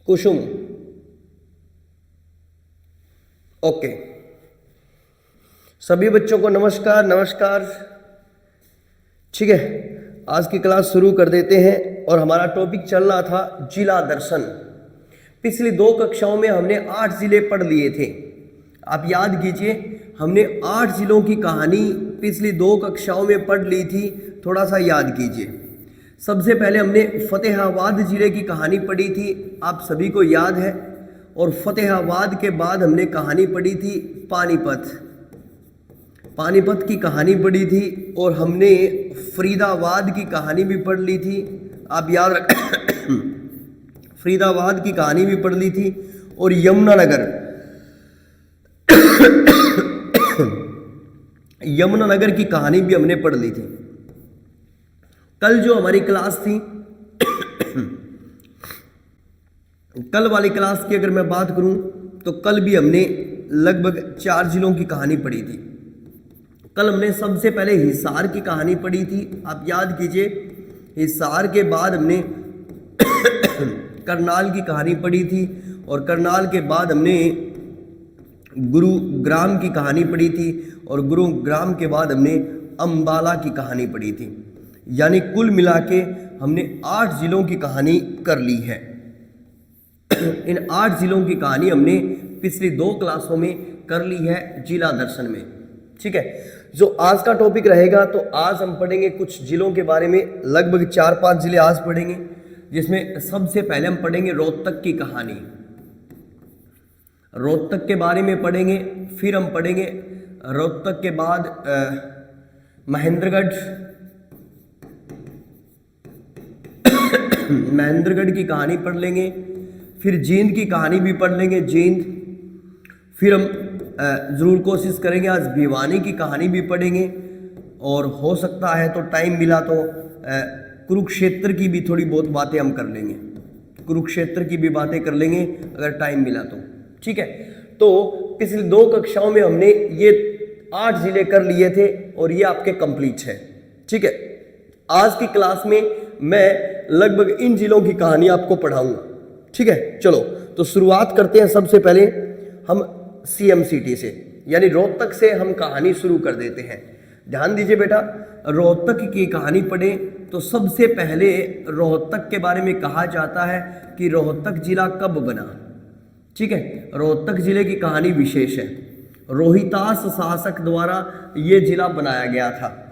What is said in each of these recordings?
कुसुम। Okay, सभी बच्चों को नमस्कार नमस्कार। ठीक है, आज की क्लास शुरू कर देते हैं और हमारा टॉपिक चल रहा था जिला दर्शन। पिछली 2 कक्षाओं में हमने 8 जिले पढ़ लिए थे। आप याद कीजिए, हमने 8 जिलों की कहानी पिछली 2 कक्षाओं में पढ़ ली थी। थोड़ा सा याद कीजिए। सबसे पहले हमने फतेहाबाद जिले की कहानी पढ़ी थी, आप सभी को याद है। और फतेहाबाद के बाद हमने कहानी पढ़ी थी पानीपत। पानीपत की कहानी पढ़ी थी और हमने फरीदाबाद की कहानी भी पढ़ ली थी। आप याद रख फरीदाबाद की कहानी भी पढ़ ली थी। और यमुनानगर यमुनानगर की कहानी भी हमने पढ़ ली थी। कल जो हमारी क्लास थी कल वाली क्लास की अगर मैं बात करूं तो कल भी हमने लगभग 4 जिलों की कहानी पढ़ी थी। कल हमने सबसे पहले हिसार की कहानी पढ़ी थी, आप याद कीजिए। हिसार के बाद हमने करनाल की कहानी पढ़ी थी और करनाल के बाद हमने गुरुग्राम की कहानी पढ़ी थी और गुरुग्राम के बाद हमने अंबाला की कहानी पढ़ी थी। यानी कुल मिला के हमने 8 जिलों की कहानी कर ली है। इन 8 जिलों की कहानी हमने पिछली 2 क्लासों में कर ली है जिला दर्शन में। ठीक है, जो आज का टॉपिक रहेगा तो आज हम पढ़ेंगे कुछ जिलों के बारे में। लगभग 4-5 जिले आज पढ़ेंगे, जिसमें सबसे पहले हम पढ़ेंगे रोहतक की कहानी। रोहतक के बारे में पढ़ेंगे। फिर हम पढ़ेंगे रोहतक के बाद महेंद्रगढ़ महेंद्रगढ़ की कहानी पढ़ लेंगे। फिर जींद की कहानी भी पढ़ लेंगे, जींद। फिर हम ज़रूर कोशिश करेंगे आज भिवानी की कहानी भी पढ़ेंगे और हो सकता है तो टाइम मिला तो कुरुक्षेत्र की भी थोड़ी बहुत बातें हम कर लेंगे। कुरुक्षेत्र की भी बातें कर लेंगे अगर टाइम मिला तो। ठीक है, तो पिछली 2 कक्षाओं में हमने ये 8 जिले कर लिए थे और ये आपके कंप्लीट है। ठीक है, आज की क्लास में मैं लगभग इन जिलों की कहानी आपको पढ़ाऊंगा। ठीक है, चलो तो शुरुआत करते हैं। सबसे पहले हम CMCT से यानी रोहतक से हम कहानी शुरू कर देते हैं। ध्यान दीजिए बेटा, रोहतक की कहानी पढ़ें तो सबसे पहले रोहतक के बारे में कहा जाता है कि रोहतक जिला कब बना। ठीक है, रोहतक जिले की कहानी विशेष है। रोहितास शासक द्वारा ये जिला बनाया गया था।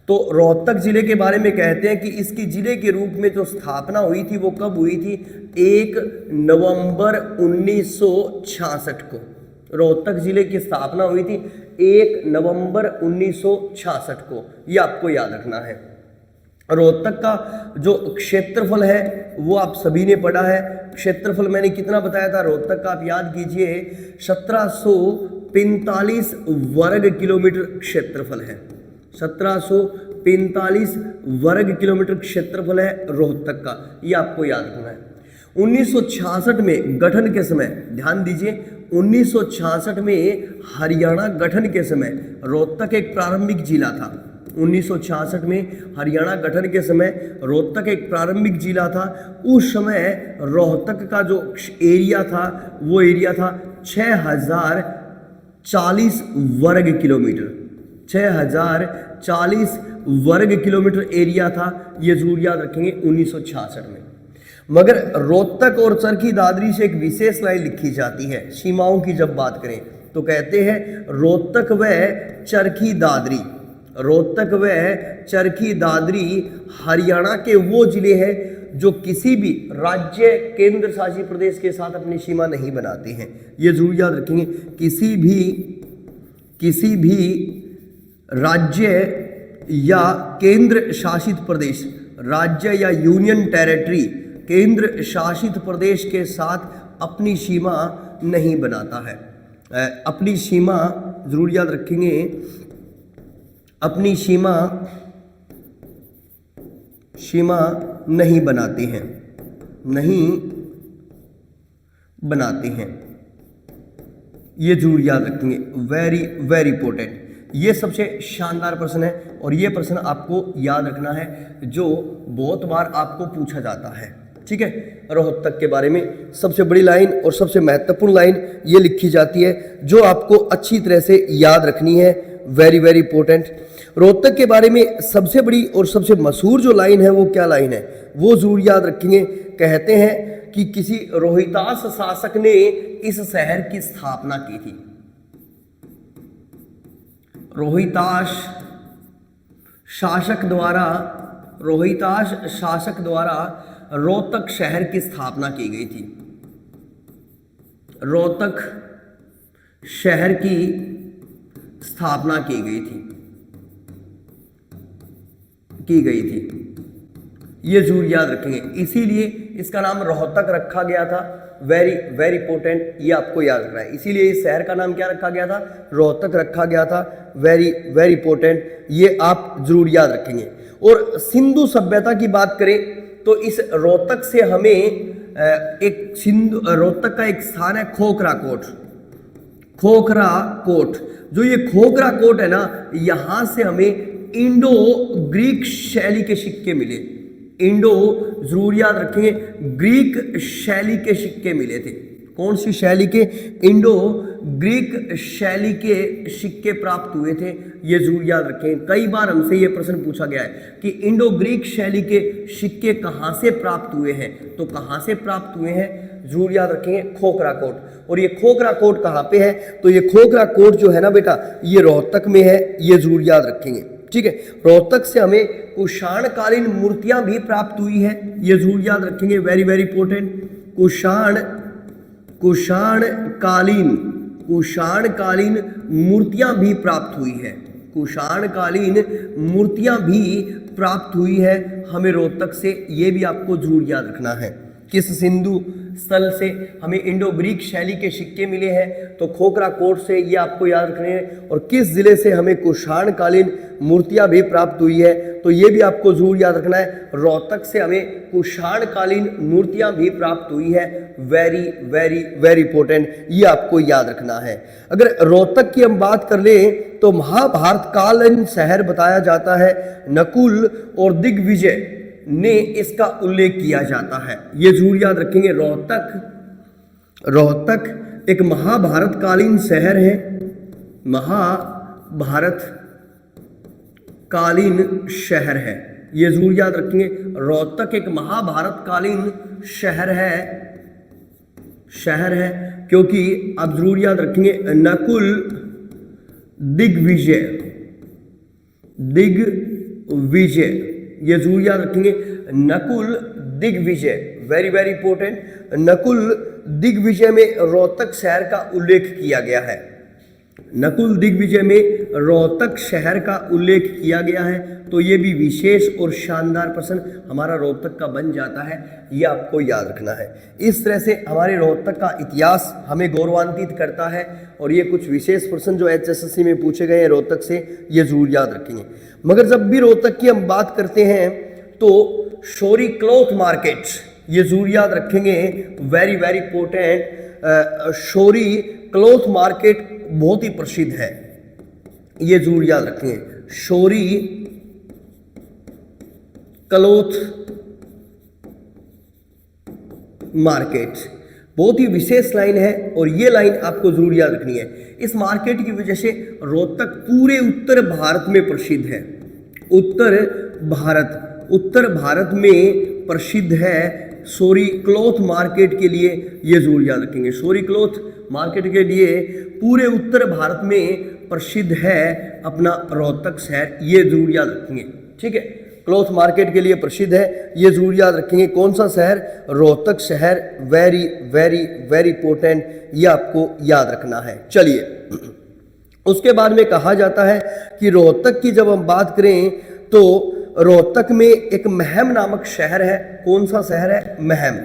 तो रोहतक जिले के बारे में कहते हैं कि इसकी जिले के रूप में जो स्थापना हुई थी वो कब हुई थी? 1 नवंबर 1966 को रोहतक जिले की स्थापना हुई थी। 1 नवंबर 1966 को, ये आपको याद रखना है। रोहतक का जो क्षेत्रफल है वो आप सभी ने पढ़ा है। क्षेत्रफल मैंने कितना बताया था रोहतक का, आप याद कीजिए। 1745 वर्ग किलोमीटर क्षेत्रफल है। 1745 वर्ग किलोमीटर क्षेत्रफल है रोहतक का, ये आपको याद रखना है। 1966 में गठन के समय, ध्यान दीजिए, 1966 में हरियाणा गठन के समय रोहतक एक प्रारंभिक जिला था। 1966 में हरियाणा गठन के समय रोहतक एक प्रारंभिक जिला था। उस समय रोहतक का जो एरिया था वो एरिया था 6040 वर्ग किलोमीटर। 6040 वर्ग किलोमीटर एरिया था, ये जरूर याद रखेंगे 1966 में। मगर रोहतक और चरखी दादरी से एक विशेष लाइन लिखी जाती है। सीमाओं की जब बात करें तो कहते हैं रोहतक व चरखी दादरी, रोहतक व चरखी दादरी हरियाणा के वो जिले हैं जो किसी भी राज्य केंद्र शासित प्रदेश के साथ अपनी सीमा नहीं बनाते हैं, ये जरूर याद रखेंगे। किसी भी राज्य या केंद्र शासित प्रदेश, राज्य या यूनियन टेरिटरी केंद्र शासित प्रदेश के साथ अपनी सीमा नहीं बनाता है। अपनी सीमा जरूर याद रखेंगे, अपनी सीमा नहीं बनाते हैं, नहीं बनाते हैं, ये जरूर याद रखेंगे। वेरी वेरी इंपॉर्टेंट, ये सबसे शानदार प्रश्न है और ये प्रश्न आपको याद रखना है जो बहुत बार आपको पूछा जाता है। ठीक है। रोहतक के बारे में सबसे बड़ी लाइन और सबसे महत्वपूर्ण लाइन ये लिखी जाती है जो आपको अच्छी तरह से याद रखनी है, वेरी वेरी इंपॉर्टेंट। रोहतक के बारे में सबसे बड़ी और सबसे मशहूर जो लाइन है वो क्या लाइन है, वो जरूर याद रखेंगे। कहते हैं कि किसी रोहितास शासक ने इस शहर की स्थापना की थी। रोहितास शासक द्वारा रोहतक शहर की स्थापना की गई थी। रोहतक शहर की स्थापना की गई थी, ये जरूर याद रखेंगे। इसीलिए इसका नाम रोहतक रखा गया था, वेरी वेरी इंपॉर्टेंट, ये आपको याद रखना है। इसीलिए इस शहर का नाम क्या रखा गया था, रोहतक रखा गया था, वेरी वेरी इंपॉर्टेंट, ये आप जरूर याद रखेंगे। और सिंधु सभ्यता की बात करें तो इस रोहतक से हमें रोहतक का एक स्थान है खोखरा कोट। जो ये खोखरा कोट है ना, यहां से हमें इंडो ग्रीक शैली के सिक्के मिले। इंडो जरूर याद रखेंगे, ग्रीक शैली के सिक्के मिले थे। कौन सी शैली के, इंडो ग्रीक शैली के सिक्के प्राप्त हुए थे, ये जरूर याद रखें। कई बार हमसे ये प्रश्न पूछा गया है कि इंडो ग्रीक शैली के सिक्के कहाँ से प्राप्त हुए हैं, तो कहाँ से प्राप्त हुए हैं जरूर याद रखेंगे, खोखरा कोट। और ये खोखरा कोट कहाँ पे है, तो ये खोखरा कोट जो है ना बेटा, ये रोहतक में है, ये जरूर याद रखेंगे, ठीक है। रोहतक से हमें कुषाण कालीन मूर्तियां भी प्राप्त हुई है, ये जरूर याद रखेंगे, वेरी वेरी इंपॉर्टेंट। कुषाण कालीन मूर्तियां भी प्राप्त हुई है, कुषाण कालीन मूर्तियां भी प्राप्त हुई है हमें रोहतक से, ये भी आपको जरूर याद रखना है। किस सिंधु स्थल से हमें इंडो ग्रीक शैली के सिक्के मिले हैं, तो खोखरा कोट से, ये आपको याद रखने हैं। और किस जिले से हमें कुषाण कालीन मूर्तियां भी प्राप्त हुई है, तो ये भी आपको जरूर याद रखना है। रोहतक से हमें कुषाण कालीन मूर्तियां भी प्राप्त हुई है, वेरी वेरी वेरी इंपॉर्टेंट, ये आपको याद रखना है। अगर रोहतक की हम बात कर लें तो महाभारत कालीन शहर बताया जाता है। नकुल और दिग्विजय ने इसका उल्लेख किया जाता है, ये जरूर याद रखेंगे। रोहतक एक महाभारत कालीन शहर है, महाभारत कालीन शहर है, ये जरूर याद रखेंगे। रोहतक एक महाभारत कालीन शहर है क्योंकि आप जरूर याद रखेंगे नकुल दिग्विजय, ये जरूर याद रखेंगे, Nakul Digvijay, very very important. Nakul Digvijay में रोहतक शहर का उल्लेख किया गया है, नकुल दिग्विजय में रोहतक शहर का उल्लेख किया गया है, तो ये भी विशेष और शानदार प्रश्न हमारा रोहतक का बन जाता है, ये आपको याद रखना है। इस तरह से हमारे रोहतक का इतिहास हमें गौरवान्वित करता है, और ये कुछ विशेष प्रश्न जो HSSC में पूछे गए हैं रोहतक से, ये जरूर याद रखेंगे। मगर जब भी रोहतक की हम बात करते हैं तो शौरी क्लॉथ मार्केट, ये जरूर याद रखेंगे, very very important. Shori cloth market बहुत ही प्रसिद्ध है, ये जरूर याद रखेंगे। शौरी क्लॉथ मार्केट बहुत ही विशेष लाइन है, और ये लाइन आपको जरूर याद रखनी है। इस मार्केट की वजह से रोहतक पूरे उत्तर भारत में प्रसिद्ध है, उत्तर भारत में प्रसिद्ध है शौरी क्लॉथ मार्केट के लिए, ये जरूर याद रखेंगे। शौरी क्लॉथ मार्केट के लिए पूरे उत्तर भारत में प्रसिद्ध है अपना रोहतक शहर, ये जरूर याद रखेंगे, ठीक है। क्लॉथ मार्केट के लिए प्रसिद्ध है, ये जरूर याद रखेंगे। कौन सा शहर, रोहतक शहर, वेरी वेरी वेरी इंपॉर्टेंट, ये आपको याद रखना है। चलिए, उसके बाद में कहा जाता है कि रोहतक की जब हम बात करें तो रोहतक में एक महम नामक शहर है। कौन सा शहर है, महम,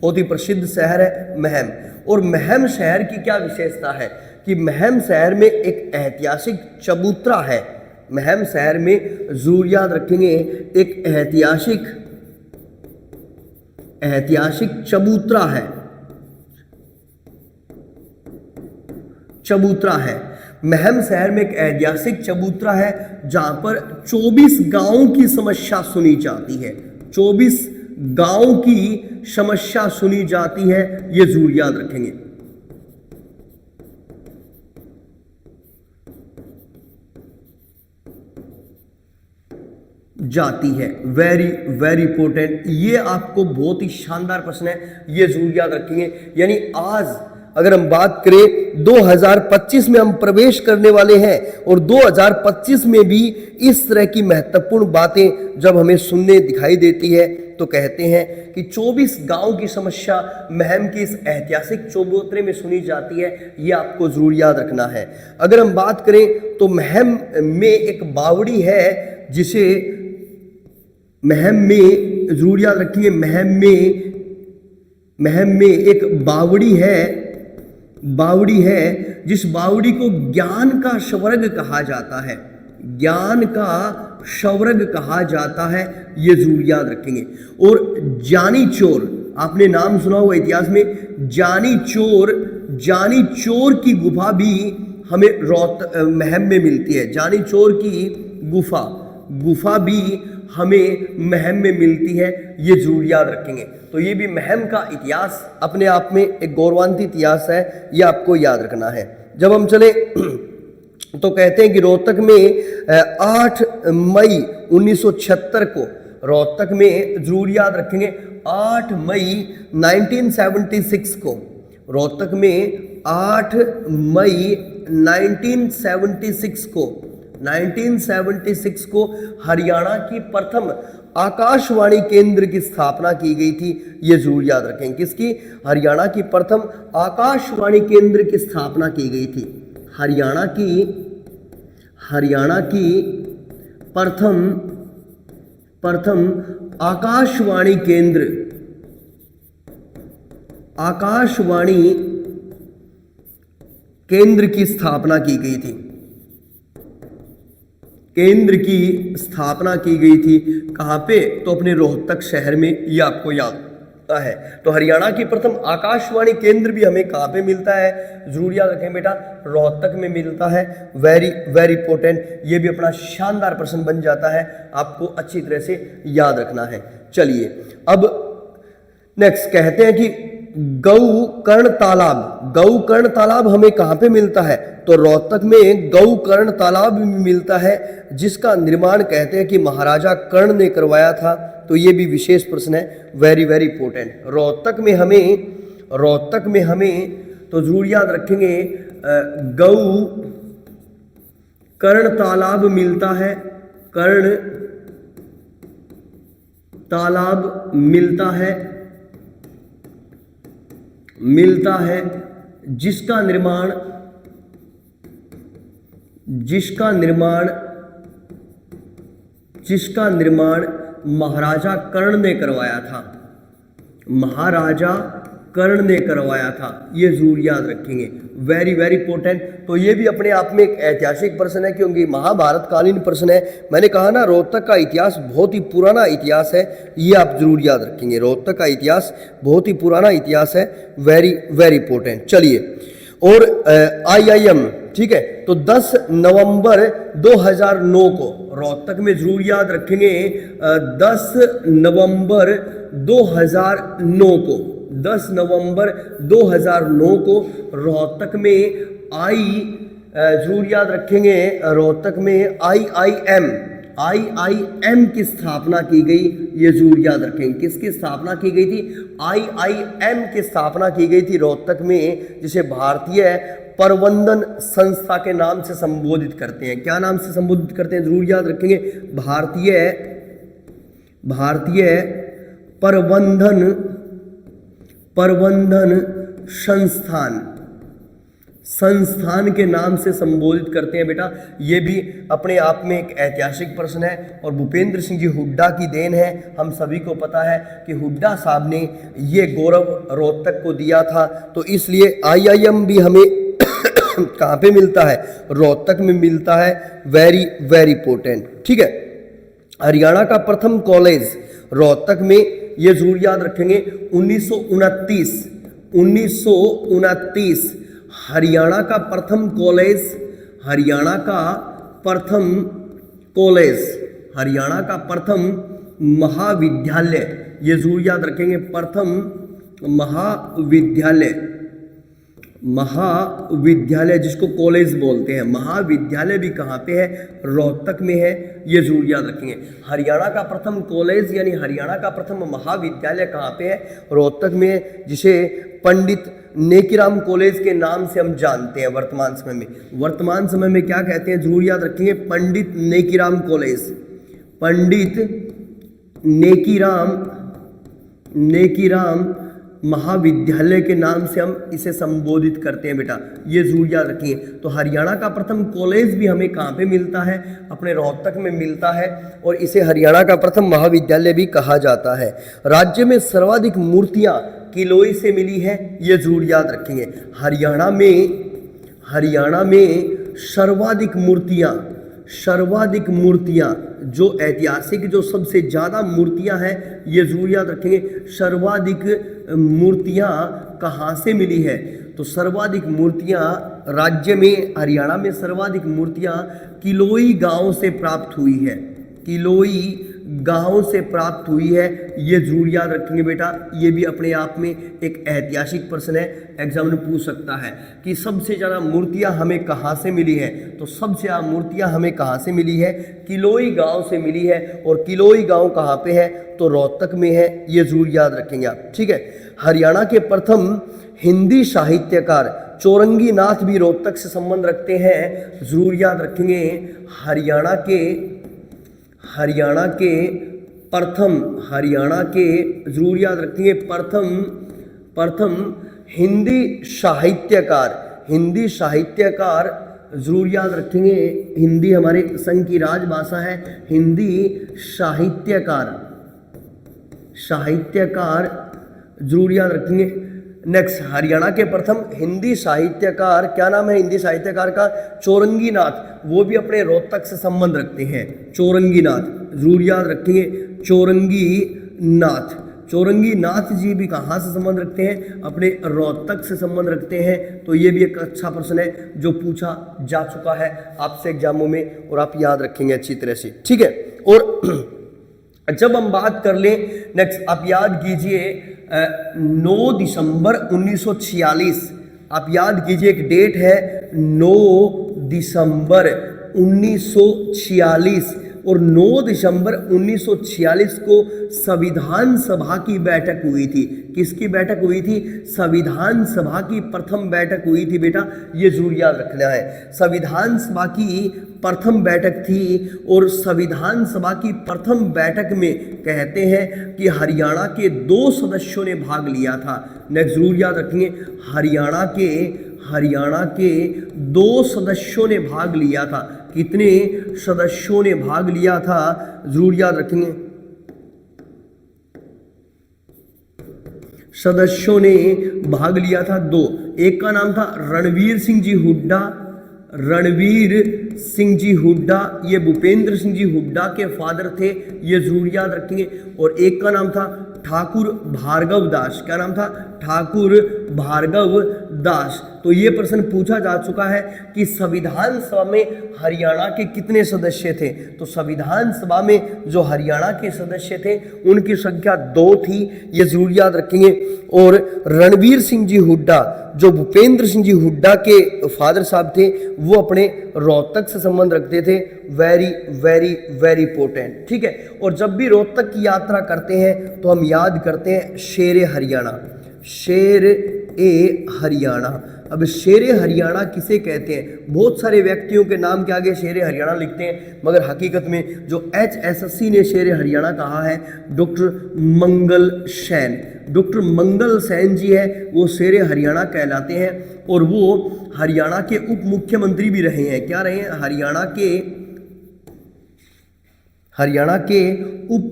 बहुत ही प्रसिद्ध शहर है महम। और महम शहर की क्या विशेषता है कि महम शहर में एक ऐतिहासिक चबूतरा है, महम शहर में जरूर याद रखेंगे एक ऐतिहासिक चबूतरा है। महम शहर में एक ऐतिहासिक चबूतरा है जहां पर 24 गांवों की समस्या सुनी जाती है, 24 गांव की समस्या सुनी जाती है, ये जरूर याद रखेंगे। जाती है, वेरी वेरी इंपॉर्टेंट। ये आपको बहुत ही शानदार प्रश्न है, ये जरूर याद रखेंगे। यानी आज अगर हम बात करें 2025 में हम प्रवेश करने वाले हैं और 2025 में भी इस तरह की महत्वपूर्ण बातें जब हमें सुनने दिखाई देती है तो कहते हैं कि 24 गांव की समस्या महम की इस ऐतिहासिक चबूतरे में सुनी जाती है, ये आपको जरूर याद रखना है। अगर हम बात करें तो महम में एक बावड़ी है जिसे महम में जरूर याद रखिए, महम में एक बावड़ी है जिस बावड़ी को ज्ञान का स्वर्ग कहा जाता है, ज्ञान का स्वर्ग कहा जाता है, ये जरूर याद रखेंगे। और जानी चोर, आपने नाम सुना होगा इतिहास में, जानी चोर की गुफा भी हमें महम में मिलती है। जानी चोर की गुफा भी हमें महम में मिलती है, ये जरूर याद रखेंगे। तो ये भी महम का इतिहास अपने आप में एक गौरवान्वित इतिहास है, ये आपको याद रखना है। जब हम चले तो कहते हैं कि रोहतक में 8 मई 1976 को, रोहतक में जरूर याद रखेंगे 8 मई 1976 को, रोहतक में 8 मई 1976 को हरियाणा की प्रथम आकाशवाणी केंद्र की स्थापना की गई थी, ये जरूर याद रखें। किसकी? हरियाणा की प्रथम आकाशवाणी केंद्र की स्थापना की गई थी। हरियाणा की प्रथम आकाशवाणी केंद्र की स्थापना की गई थी। केंद्र की स्थापना की गई थी कहाँ पे? तो अपने रोहतक शहर में, ये आपको याद है। तो हरियाणा की प्रथम आकाशवाणी केंद्र भी हमें कहाँ पे मिलता है? जरूर याद रखें बेटा, रोहतक में मिलता है। वेरी वेरी इंपॉर्टेंट, ये भी अपना शानदार प्रश्न बन जाता है, आपको अच्छी तरह से याद रखना है। चलिए अब नेक्स्ट कहते हैं कि गौकर्ण तालाब हमें कहाँ पे मिलता है? तो रोहतक में गौकर्ण तालाब भी मिलता है, जिसका निर्माण कहते हैं कि महाराजा कर्ण ने करवाया था। तो ये भी विशेष प्रश्न है, वेरी वेरी इंपॉर्टेंट। रोहतक में हमें तो जरूर याद रखेंगे गौकर्ण तालाब मिलता है, कर्ण तालाब मिलता है जिसका निर्माण महाराजा कर्ण ने करवाया था। ये जरूर याद रखेंगे, वेरी वेरी इंपॉर्टेंट। तो ये भी अपने आप में एक ऐतिहासिक प्रश्न है, क्योंकि महाभारतकालीन प्रश्न है। मैंने कहा ना, रोहतक का इतिहास बहुत ही पुराना इतिहास है, ये आप जरूर याद रखेंगे। रोहतक का इतिहास बहुत ही पुराना इतिहास है, वेरी वेरी इंपॉर्टेंट। चलिए, और IIM, ठीक है, तो 10 नवंबर 2009 को रोहतक में जरूर याद रखेंगे, 10 नवंबर 2009 को रोहतक में जरूर याद रखेंगे, रोहतक में IIM की स्थापना की गई, ये जरूर याद रखेंगे। किसकी स्थापना की गई थी? IIM की स्थापना की गई थी रोहतक में, जिसे भारतीय प्रबंधन संस्था के नाम से संबोधित करते हैं। क्या नाम से संबोधित करते हैं? जरूर याद रखेंगे, भारतीय प्रबंधन संस्थान के नाम से संबोधित करते हैं बेटा। ये भी अपने आप में एक ऐतिहासिक प्रश्न है, और भूपेंद्र सिंह जी हुड्डा की देन है। हम सभी को पता है कि हुड्डा साहब ने ये गौरव रोहतक को दिया था, तो इसलिए IIM भी हमें कहाँ पे मिलता है? रोहतक में मिलता है, वेरी वेरी इंपॉर्टेंट। ठीक है, हरियाणा का प्रथम कॉलेज रोहतक में, ये जरूर याद रखेंगे, 1929 हरियाणा का प्रथम महाविद्यालय ये जरूर याद रखेंगे। प्रथम महाविद्यालय जिसको कॉलेज बोलते हैं, महाविद्यालय भी कहाँ पे है? रोहतक में है, ये जरूर याद रखेंगे। हरियाणा का प्रथम कॉलेज यानी हरियाणा का प्रथम महाविद्यालय कहाँ पे है? रोहतक में है, जिसे पंडित नेकीराम कॉलेज के नाम से हम जानते हैं वर्तमान समय में। वर्तमान समय में क्या कहते हैं? जरूर याद रखेंगे, पंडित नेकीराम कॉलेज, पंडित नेकीराम महाविद्यालय के नाम से हम इसे संबोधित करते हैं बेटा, ये जरूर याद रखिए। तो हरियाणा का प्रथम कॉलेज भी हमें कहाँ पे मिलता है? अपने रोहतक में मिलता है, और इसे हरियाणा का प्रथम महाविद्यालय भी कहा जाता है। राज्य में सर्वाधिक मूर्तियाँ किलोई से मिली है, ये जरूर याद रखेंगे। हरियाणा में सर्वाधिक मूर्तियाँ जो ऐतिहासिक जो सबसे ज़्यादा मूर्तियाँ हैं, ये जरूर याद रखेंगे। सर्वाधिक मूर्तियाँ कहाँ से मिली है? तो सर्वाधिक मूर्तियाँ राज्य में, हरियाणा में सर्वाधिक मूर्तियाँ किलोई गांव से प्राप्त हुई है, किलोई गांव से प्राप्त हुई है, ये जरूर याद रखेंगे बेटा। ये भी अपने आप में एक ऐतिहासिक प्रश्न है, एग्जाम में पूछ सकता है कि सबसे ज़्यादा मूर्तियां हमें कहाँ से मिली है। तो सबसे ज़्यादा मूर्तियां हमें कहाँ से मिली है? किलोई गांव से मिली है, और किलोई गांव कहाँ पे है? तो रोहतक में है, ये जरूर याद रखेंगे आप, ठीक है। हरियाणा के प्रथम हिंदी साहित्यकार चौरंगी नाथ भी रोहतक से संबंध रखते हैं, जरूर याद रखेंगे। हरियाणा के जरूर याद रखेंगे, प्रथम हिंदी साहित्यकार जरूर याद रखेंगे। हिंदी हमारे संघ की राजभाषा है, हिंदी साहित्यकार जरूर याद रखेंगे। नेक्स्ट, हरियाणा के प्रथम हिंदी साहित्यकार, क्या नाम है हिंदी साहित्यकार का? चौरंगी नाथ, वो भी अपने रोहतक से संबंध रखते हैं। चौरंगी नाथ जरूर याद रखेंगे, चौरंगी नाथ जी भी कहाँ से संबंध रखते हैं? अपने रोहतक से संबंध रखते हैं। तो ये भी एक अच्छा प्रश्न है जो पूछा जा चुका है आपसे एग्जामों में, और आप याद रखेंगे अच्छी तरह से, ठीक है। और जब हम बात कर लें नेक्स्ट, आप याद कीजिए 9 दिसंबर 1946, आप याद कीजिए एक डेट है 9 दिसंबर 1946, और 9 दिसंबर 1946 को संविधान सभा की बैठक हुई थी। किसकी बैठक हुई थी? संविधान सभा की प्रथम बैठक हुई थी बेटा, ये जरूर याद रखना है। संविधान सभा की प्रथम बैठक थी, और संविधान सभा की प्रथम बैठक में कहते हैं कि हरियाणा के 2 सदस्यों ने भाग लिया था। नेक्स्ट जरूर याद रखेंगे, हरियाणा के 2 सदस्यों ने भाग लिया था। कितने सदस्यों ने भाग लिया था? जरूर याद रखेंगे, सदस्यों ने भाग लिया था 2। एक का नाम था रणवीर सिंह जी हुड्डा, ये भूपेंद्र सिंह जी हुड्डा के फादर थे, ये जरूर याद रखेंगे। और एक का नाम था ठाकुर भार्गव दास, क्या नाम था? ठाकुर भार्गव दास। तो ये प्रश्न पूछा जा चुका है कि संविधान सभा में हरियाणा के कितने सदस्य थे? तो संविधान सभा में जो हरियाणा के सदस्य थे उनकी संख्या 2 थी, ये जरूर याद रखेंगे। और रणवीर सिंह जी हुड्डा जो भूपेंद्र सिंह जी हुड्डा के फादर साहब थे, वो अपने रोहतक से संबंध रखते थे। वेरी वेरी वेरी इंपॉर्टेंट, ठीक है। और जब भी रोहतक की यात्रा करते हैं तो हम याद करते हैं शेर हरियाणा, शेर ए हरियाणा। अब शेर हरियाणा किसे कहते हैं? बहुत सारे व्यक्तियों के नाम के आगे शेर हरियाणा लिखते हैं, मगर हकीकत में जो HSSC ने शेर हरियाणा कहा है, डॉक्टर मंगल सेन, डॉक्टर मंगल सेन जी है, वो शेर हरियाणा कहलाते हैं। और वो हरियाणा के उप मुख्यमंत्री भी रहे हैं। क्या रहे हैं? हरियाणा के उप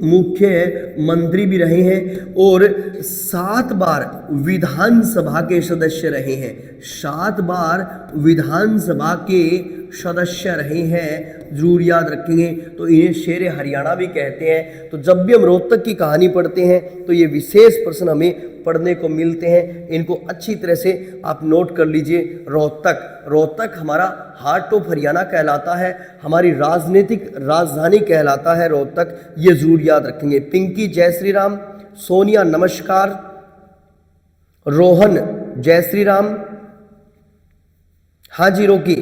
मुख्यमंत्री भी रहे हैं, और 7 बार विधानसभा के सदस्य रहे हैं। 7 बार विधानसभा के सदस्य रहे हैं, जरूर याद रखेंगे। तो इन्हें शेर हरियाणा भी कहते हैं। तो जब भी हम रोहतक की कहानी पढ़ते हैं तो ये विशेष प्रश्न हमें पढ़ने को मिलते हैं। इनको अच्छी तरह से आप नोट कर लीजिए। रोहतक हमारा हार्ट ऑफ हरियाणा कहलाता है, हमारी राजनीतिक राजधानी कहलाता है रोहतक, ये जरूर याद रखेंगे। पिंकी जय श्री राम, सोनिया नमस्कार, रोहन जय श्री राम, हाँ जी रोकी,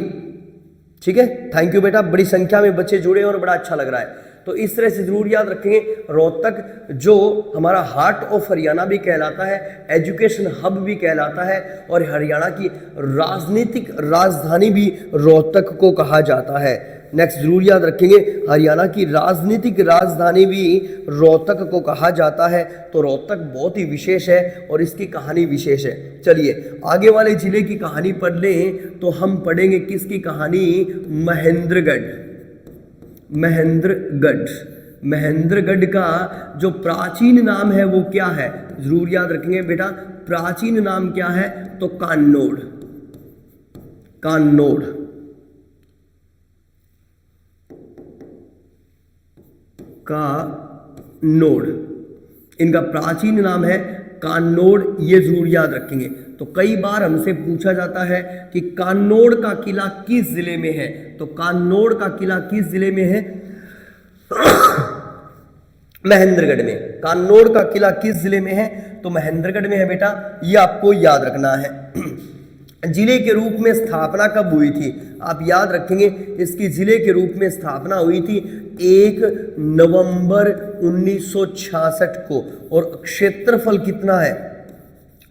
ठीक है, थैंक यू बेटा। बड़ी संख्या में बच्चे जुड़े और बड़ा अच्छा लग रहा है। तो इस तरह से जरूर याद रखेंगे। रोहतक जो हमारा हार्ट ऑफ हरियाणा भी कहलाता है, एजुकेशन हब भी कहलाता है, और हरियाणा की राजनीतिक राजधानी भी रोहतक को कहा जाता है। नेक्स्ट जरूर याद रखेंगे, हरियाणा की राजनीतिक राजधानी भी रोहतक को कहा जाता है। तो रोहतक बहुत ही विशेष है और इसकी कहानी विशेष है। चलिए आगे वाले जिले की कहानी पढ़ लें तो हम पढ़ेंगे किसकी कहानी, महेंद्रगढ़। महेंद्रगढ़ का जो प्राचीन नाम है वो क्या है, जरूर याद रखेंगे बेटा। प्राचीन नाम क्या है, तो कान्नौड़। इनका प्राचीन नाम है कान्नौड़, ये जरूर याद रखेंगे। तो कई बार हमसे पूछा जाता है कि कान्नौड़ का किला किस जिले में है, तो कान्नौड़ का किला किस जिले में है, महेंद्रगढ़ में। कान्नौड़ का किला किस जिले में है, तो महेंद्रगढ़ में है बेटा, ये आपको याद रखना है। जिले के रूप में स्थापना कब हुई थी, आप याद रखेंगे, इसकी जिले के रूप में स्थापना हुई थी 1 नवंबर 1966 को। और क्षेत्रफल कितना है,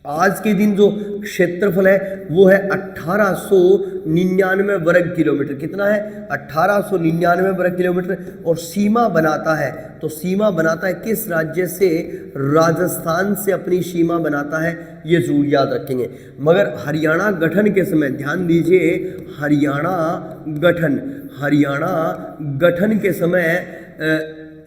आज के दिन जो क्षेत्रफल है वो है 1899 वर्ग किलोमीटर। कितना है, 1899 वर्ग किलोमीटर। और सीमा बनाता है, तो सीमा बनाता है किस राज्य से, राजस्थान से अपनी सीमा बनाता है, ये जरूर याद रखेंगे। मगर हरियाणा गठन के समय ध्यान दीजिए, हरियाणा गठन के समय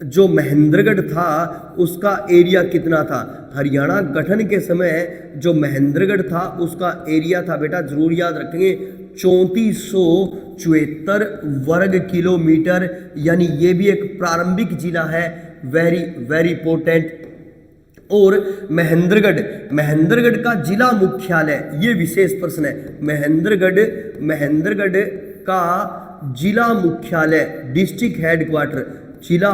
जो महेंद्रगढ़ था उसका एरिया कितना था, हरियाणा गठन के समय जो महेंद्रगढ़ था उसका एरिया था बेटा, जरूर याद रखेंगे, 3474 वर्ग किलोमीटर। यानी ये भी एक प्रारंभिक जिला है, वेरी वेरी इंपॉर्टेंट। और महेंद्रगढ़ का जिला मुख्यालय, ये विशेष प्रश्न है। महेंद्रगढ़ का जिला मुख्यालय, डिस्ट्रिक्ट हेडक्वार्टर, जिला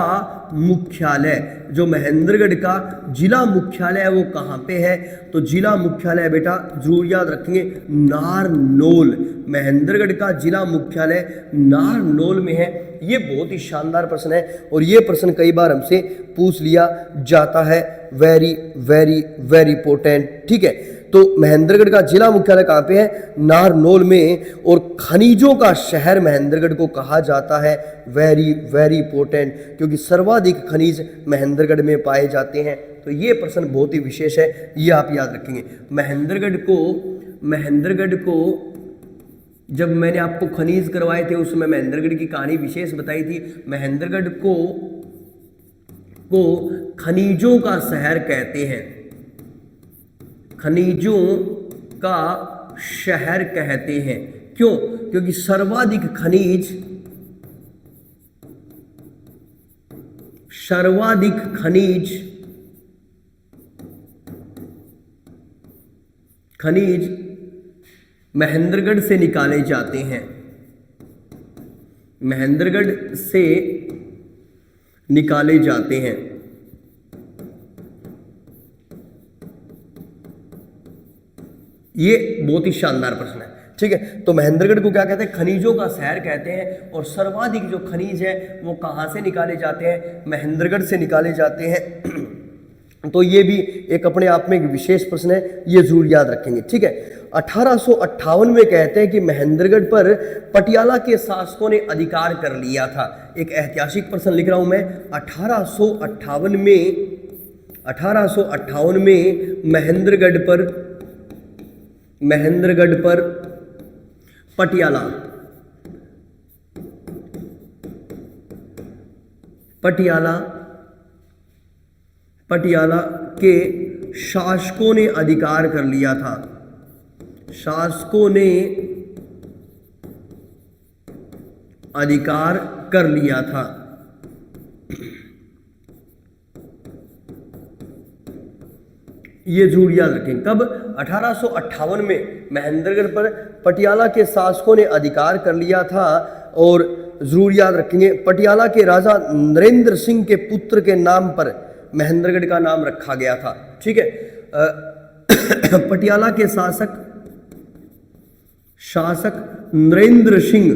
मुख्यालय, जो महेंद्रगढ़ का जिला मुख्यालय है वो कहाँ पे है, तो जिला मुख्यालय बेटा जरूर याद रखेंगे, नारनौल। महेंद्रगढ़ का जिला मुख्यालय नारनौल में है। ये बहुत ही शानदार प्रश्न है और ये प्रश्न कई बार हमसे पूछ लिया जाता है, वेरी वेरी वेरी इंपॉर्टेंट, ठीक है। तो महेंद्रगढ़ का जिला मुख्यालय कहाँ पे है, नारनौल में। और खनिजों का शहर महेंद्रगढ़ को कहा जाता है, वेरी वेरी इंपॉर्टेंट, क्योंकि सर्वाधिक खनिज महेंद्रगढ़ में पाए जाते हैं। तो ये प्रश्न बहुत ही विशेष है, ये आप याद रखेंगे। महेंद्रगढ़ को जब मैंने आपको खनिज करवाए थे उसमें महेंद्रगढ़ की कहानी विशेष बताई थी। महेंद्रगढ़ को खनिजों का शहर कहते हैं, खनिजों का शहर कहते हैं। क्यों, क्योंकि सर्वाधिक खनिज महेंद्रगढ़ से निकाले जाते हैं, महेंद्रगढ़ से निकाले जाते हैं। ये बहुत ही शानदार प्रश्न है, ठीक है। तो महेंद्रगढ़ को क्या कहते हैं, खनिजों का शहर कहते हैं। और सर्वाधिक जो खनिज है वो कहाँ से निकाले जाते हैं, महेंद्रगढ़ से निकाले जाते हैं। तो ये भी एक अपने आप में एक विशेष प्रश्न है, ये जरूर याद रखेंगे, ठीक है। 1858 में कहते हैं कि महेंद्रगढ़ पर पटियाला के शासकों ने अधिकार कर लिया था। एक ऐतिहासिक प्रश्न लिख रहा हूं मैं। 1858 में महेंद्रगढ़ पर पटियाला के शासकों ने अधिकार कर लिया था, शासकों ने अधिकार कर लिया था। ये जरूर याद रखें। कब? 1858 में महेंद्रगढ़ पर पटियाला के शासकों ने अधिकार कर लिया था। और जरूर याद रखेंगे, पटियाला के राजा नरेंद्र सिंह के पुत्र के नाम पर महेंद्रगढ़ का नाम रखा गया था। ठीक है। पटियाला के शासक नरेंद्र सिंह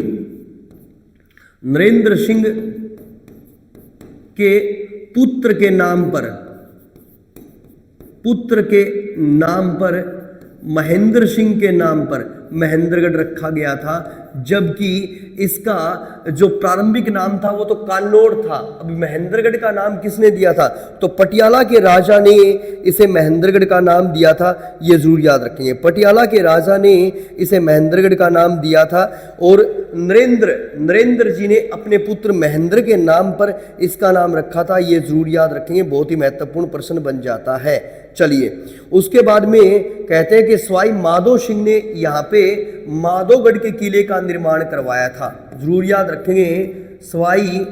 के पुत्र के नाम पर महेंद्र सिंह के नाम पर महेंद्रगढ़ रखा गया था, जबकि इसका जो प्रारंभिक नाम था वो तो कान्नौर था। अभी महेंद्रगढ़ का नाम किसने दिया था? तो पटियाला के राजा ने इसे महेंद्रगढ़ का नाम दिया था। ये जरूर याद रखेंगे, पटियाला के राजा ने इसे महेंद्रगढ़ का नाम दिया था। और नरेंद्र जी ने अपने पुत्र महेंद्र के नाम पर इसका नाम रखा था। ये जरूर याद रखेंगे, बहुत ही महत्वपूर्ण प्रश्न बन जाता है। चलिए, उसके बाद में कहते हैं कि सवाई माधो सिंह ने यहाँ पे माधोगढ़ के किले का निर्माण करवाया था। जरूर याद रखेंगे, सवाई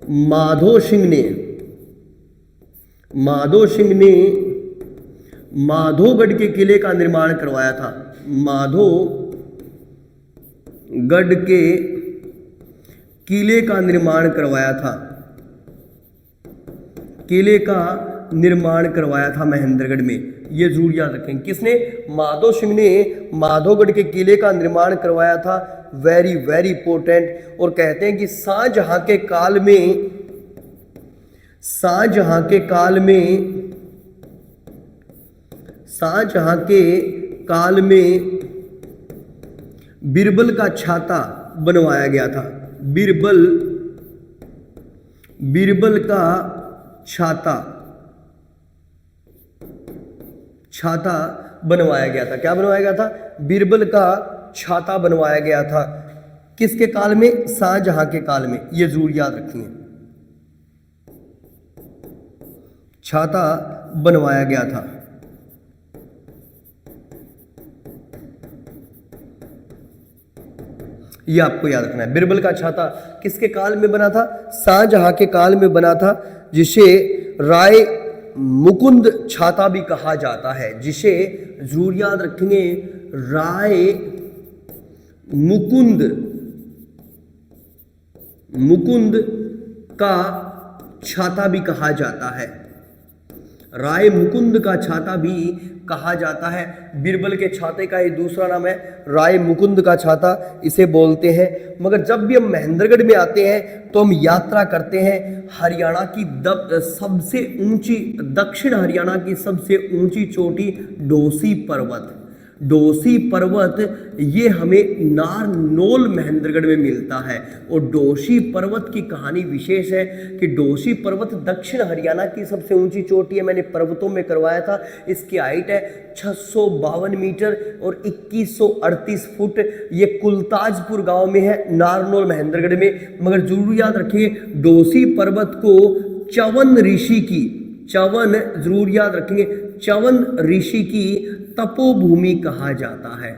माधो सिंह ने माधोगढ़ के किले का निर्माण करवाया था। माधोगढ़ के किले का निर्माण करवाया था। किले का निर्माण करवाया था महेंद्रगढ़ में। ये जरूर याद रखें, किसने? माधो सिंह ने माधोगढ़ के किले का निर्माण करवाया था। Very very important. और कहते हैं कि शाहजहां के काल में बीरबल का छाता बनवाया गया था। बीरबल का छाता बनवाया गया था। क्या बनवाया गया था? बीरबल का छाता बनवाया गया था। किसके काल में? शाहजहां के काल में। ये जरूर याद रखिए, छाता बनवाया गया था। ये आपको याद रखना है। बीरबल का छाता किसके काल में बना था? शाहजहां के काल में बना था, जिसे राय मुकुंद छाता भी कहा जाता है। जिसे जरूर याद रखेंगे, राय मुकुंद का छाता भी कहा जाता है। राय मुकुंद का छाता भी कहा जाता है। बीरबल के छाते का ही दूसरा नाम है राय मुकुंद का छाता, इसे बोलते हैं। मगर जब भी हम महेंद्रगढ़ में आते हैं तो हम यात्रा करते हैं हरियाणा की सबसे ऊंची, दक्षिण हरियाणा की सबसे ऊंची चोटी डोसी पर्वत ये हमें नारनौल महेंद्रगढ़ में मिलता है। और डोसी पर्वत की कहानी विशेष है कि डोसी पर्वत दक्षिण हरियाणा की सबसे ऊंची चोटी है। मैंने पर्वतों में करवाया था। इसकी हाइट है 652 मीटर और 2138 फुट। ये कुलताजपुर गांव में है, नारनौल महेंद्रगढ़ में। मगर जरूर याद रखिए, डोसी पर्वत को च्यवन ऋषि की तपोभूमि कहा जाता है।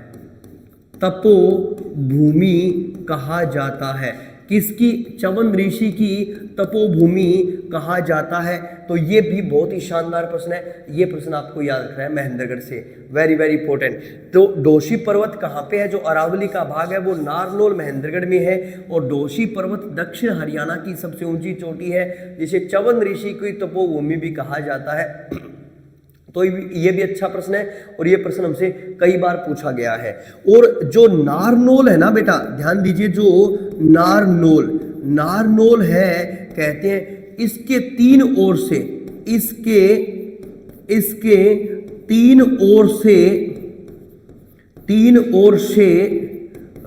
किसकी? च्यवन ऋषि की तपोभूमि कहा जाता है। तो ये भी बहुत ही शानदार प्रश्न है। ये प्रश्न आपको याद रखना है महेंद्रगढ़ से, वेरी वेरी इंपॉर्टेंट। तो डोसी पर्वत कहाँ पे है? जो अरावली का भाग है वो नारनौल महेंद्रगढ़ में है। और डोसी पर्वत दक्षिण हरियाणा की सबसे ऊंची चोटी है, जिसे च्यवन ऋषि की तपोभूमि भी कहा जाता है। तो ये भी अच्छा प्रश्न है और ये प्रश्न हमसे कई बार पूछा गया है। और जो नारनौल है ना बेटा, ध्यान दीजिए, जो नारनौल है, कहते हैं इसके तीन ओर से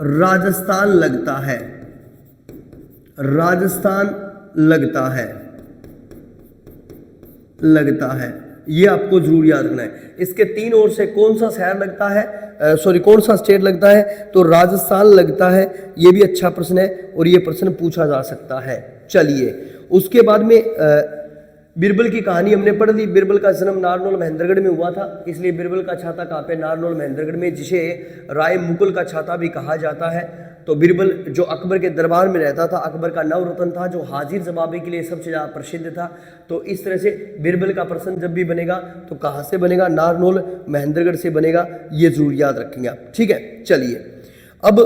राजस्थान लगता है। ये आपको जरूर याद रखना है। इसके तीन ओर से कौन सा शहर लगता है, कौन सा स्टेट लगता है? तो राजस्थान लगता है। ये भी अच्छा प्रश्न है और ये प्रश्न पूछा जा सकता है। चलिए, उसके बाद में बीरबल की कहानी हमने पढ़ ली। बीरबल का जन्म नारनौल महेंद्रगढ़ में हुआ था, इसलिए बीरबल का छाता कहाँ पे? नारनौल महेंद्रगढ़ में, जिसे राय मुकुल का छाता भी कहा जाता है। तो बीरबल जो अकबर के दरबार में रहता था, अकबर का नवरत्न था, जो हाजिर जवाबी के लिए सबसे ज़्यादा प्रसिद्ध था। तो इस तरह से बीरबल का प्रश्न जब भी बनेगा तो कहाँ से बनेगा? नारनौल महेंद्रगढ़ से बनेगा, ये जरूर याद रखेंगे आप। ठीक है, चलिए अब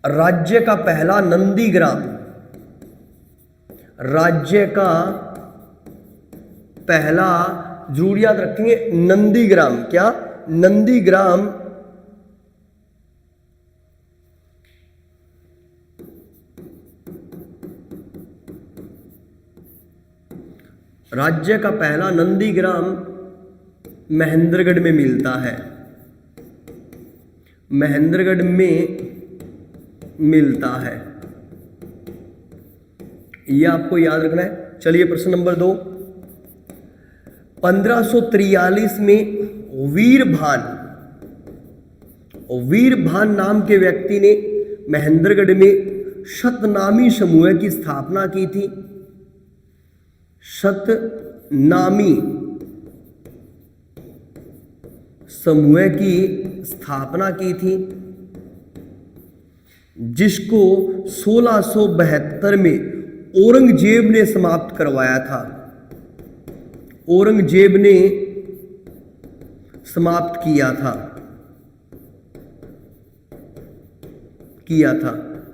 राज्य का पहला नंदीग्राम, राज्य का पहला जरूर याद रखेंगे नंदीग्राम। क्या? नंदीग्राम राज्य का पहला नंदीग्राम महेंद्रगढ़ में मिलता है, महेंद्रगढ़ में मिलता है, ये आपको याद रखना है। चलिए प्रश्न नंबर 2, 1543 में वीरभान नाम के व्यक्ति ने महेंद्रगढ़ में शतनामी समूह की स्थापना की थी। शतनामी समूह की स्थापना की थी, जिसको 1672 में औरंगजेब ने समाप्त करवाया था। औरंगजेब ने समाप्त किया था,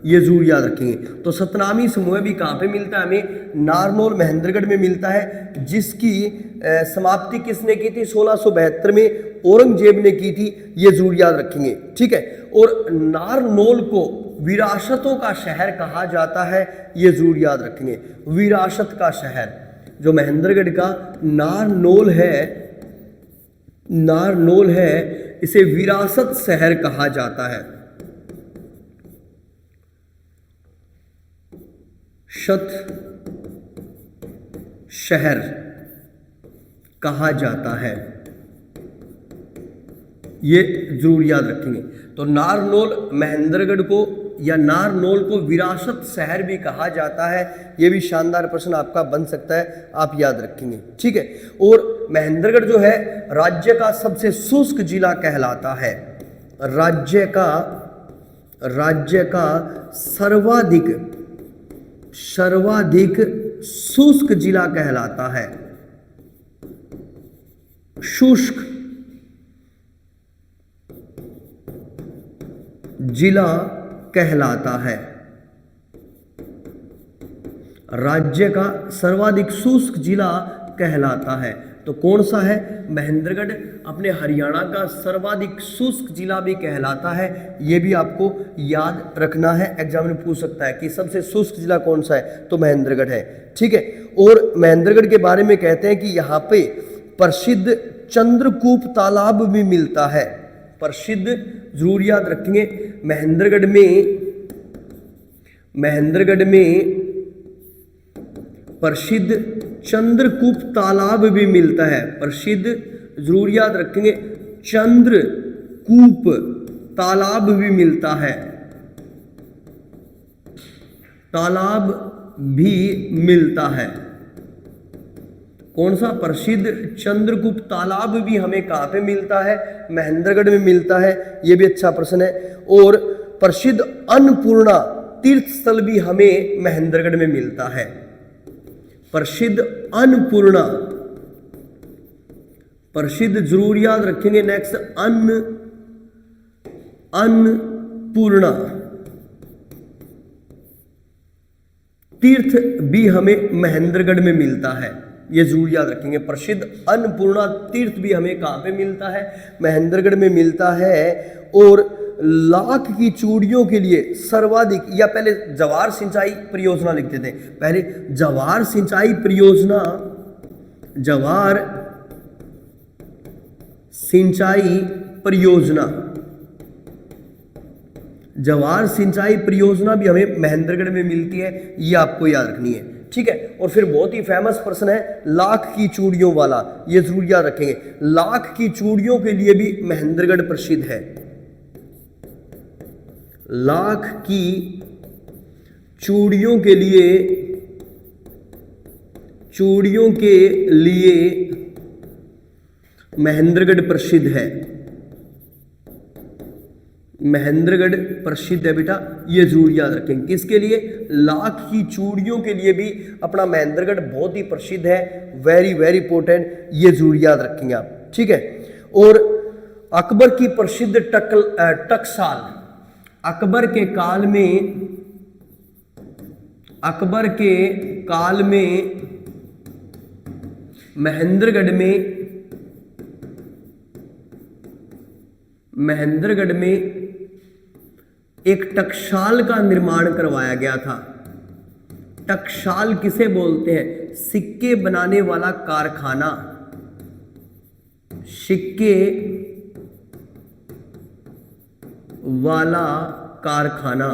ये जरूर याद रखेंगे। तो सतनामी समूह भी कहाँ पे मिलता है? हमें नारनौल महेंद्रगढ़ में मिलता है, जिसकी समाप्ति किसने की थी? 1672 में औरंगजेब ने की थी, ये जरूर याद रखेंगे। ठीक है, और नारनौल को विरासतों का शहर कहा जाता है, ये जरूर याद रखेंगे। विरासत का शहर जो महेंद्रगढ़ का नारनौल है, इसे विरासत शहर कहा जाता है। शत शहर कहा जाता है, ये जरूर याद रखेंगे। तो नारनौल महेंद्रगढ़ को या नारनौल को विरासत शहर भी कहा जाता है, ये भी शानदार प्रश्न आपका बन सकता है, आप याद रखेंगे। ठीक है, और महेंद्रगढ़ जो है राज्य का सबसे शुष्क जिला कहलाता है। राज्य का सर्वाधिक शुष्क जिला कहलाता है। शुष्क जिला कहलाता है। राज्य का सर्वाधिक शुष्क जिला कहलाता है। तो कौन सा है? महेंद्रगढ़ अपने हरियाणा का सर्वाधिक शुष्क जिला भी कहलाता है, ये भी आपको याद रखना है। एग्जाम में पूछ सकता है कि सबसे शुष्क जिला कौन सा है, तो महेंद्रगढ़ है। ठीक है, और महेंद्रगढ़ के बारे में कहते हैं कि यहाँ पे प्रसिद्ध चंद्रकूप तालाब भी मिलता है। प्रसिद्ध जरूर याद रखेंगे, महेंद्रगढ़ में प्रसिद्ध चंद्रकूप तालाब भी मिलता है। प्रसिद्ध जरूर याद रखेंगे, चंद्रकूप तालाब भी मिलता है, तालाब भी मिलता है। कौन सा? प्रसिद्ध चंद्रकूप तालाब भी हमें कहाँ पे मिलता है? महेंद्रगढ़ में मिलता है, ये भी अच्छा प्रश्न है। और प्रसिद्ध अन्नपूर्णा तीर्थ स्थल भी हमें महेंद्रगढ़ में मिलता है। प्रसिद्ध अन्नपूर्णा, प्रसिद्ध जरूर याद रखेंगे। नेक्स्ट अन्नपूर्णा तीर्थ भी हमें महेंद्रगढ़ में मिलता है, ये जरूर याद रखेंगे। प्रसिद्ध अन्नपूर्णा तीर्थ भी हमें कहाँ पे मिलता है? महेंद्रगढ़ में मिलता है। और लाख की चूड़ियों के लिए सर्वाधिक, या पहले जवार सिंचाई परियोजना लिखते थे, पहले जवार सिंचाई परियोजना, जवार सिंचाई परियोजना, जवार सिंचाई परियोजना भी हमें महेंद्रगढ़ में मिलती है, ये आपको याद रखनी है। ठीक है, और फिर बहुत ही फेमस प्रश्न है लाख की चूड़ियों वाला, ये जरूर याद रखेंगे। लाख की चूड़ियों के लिए भी महेंद्रगढ़ प्रसिद्ध है। लाख की चूड़ियों के लिए चूड़ियों के लिए महेंद्रगढ़ प्रसिद्ध है। महेंद्रगढ़ प्रसिद्ध है बेटा, ये जरूर याद रखेंगे। किसके लिए? लाख की चूड़ियों के लिए भी अपना महेंद्रगढ़ बहुत ही प्रसिद्ध है। वेरी वेरी इंपॉर्टेंट, ये जरूर याद रखेंगे आप, ठीक है। और अकबर की प्रसिद्ध टकसाल, अकबर के काल में महेंद्रगढ़ में एक टकसाल का निर्माण करवाया गया था। टकसाल किसे बोलते हैं? सिक्के बनाने वाला कारखाना, सिक्के वाला कारखाना।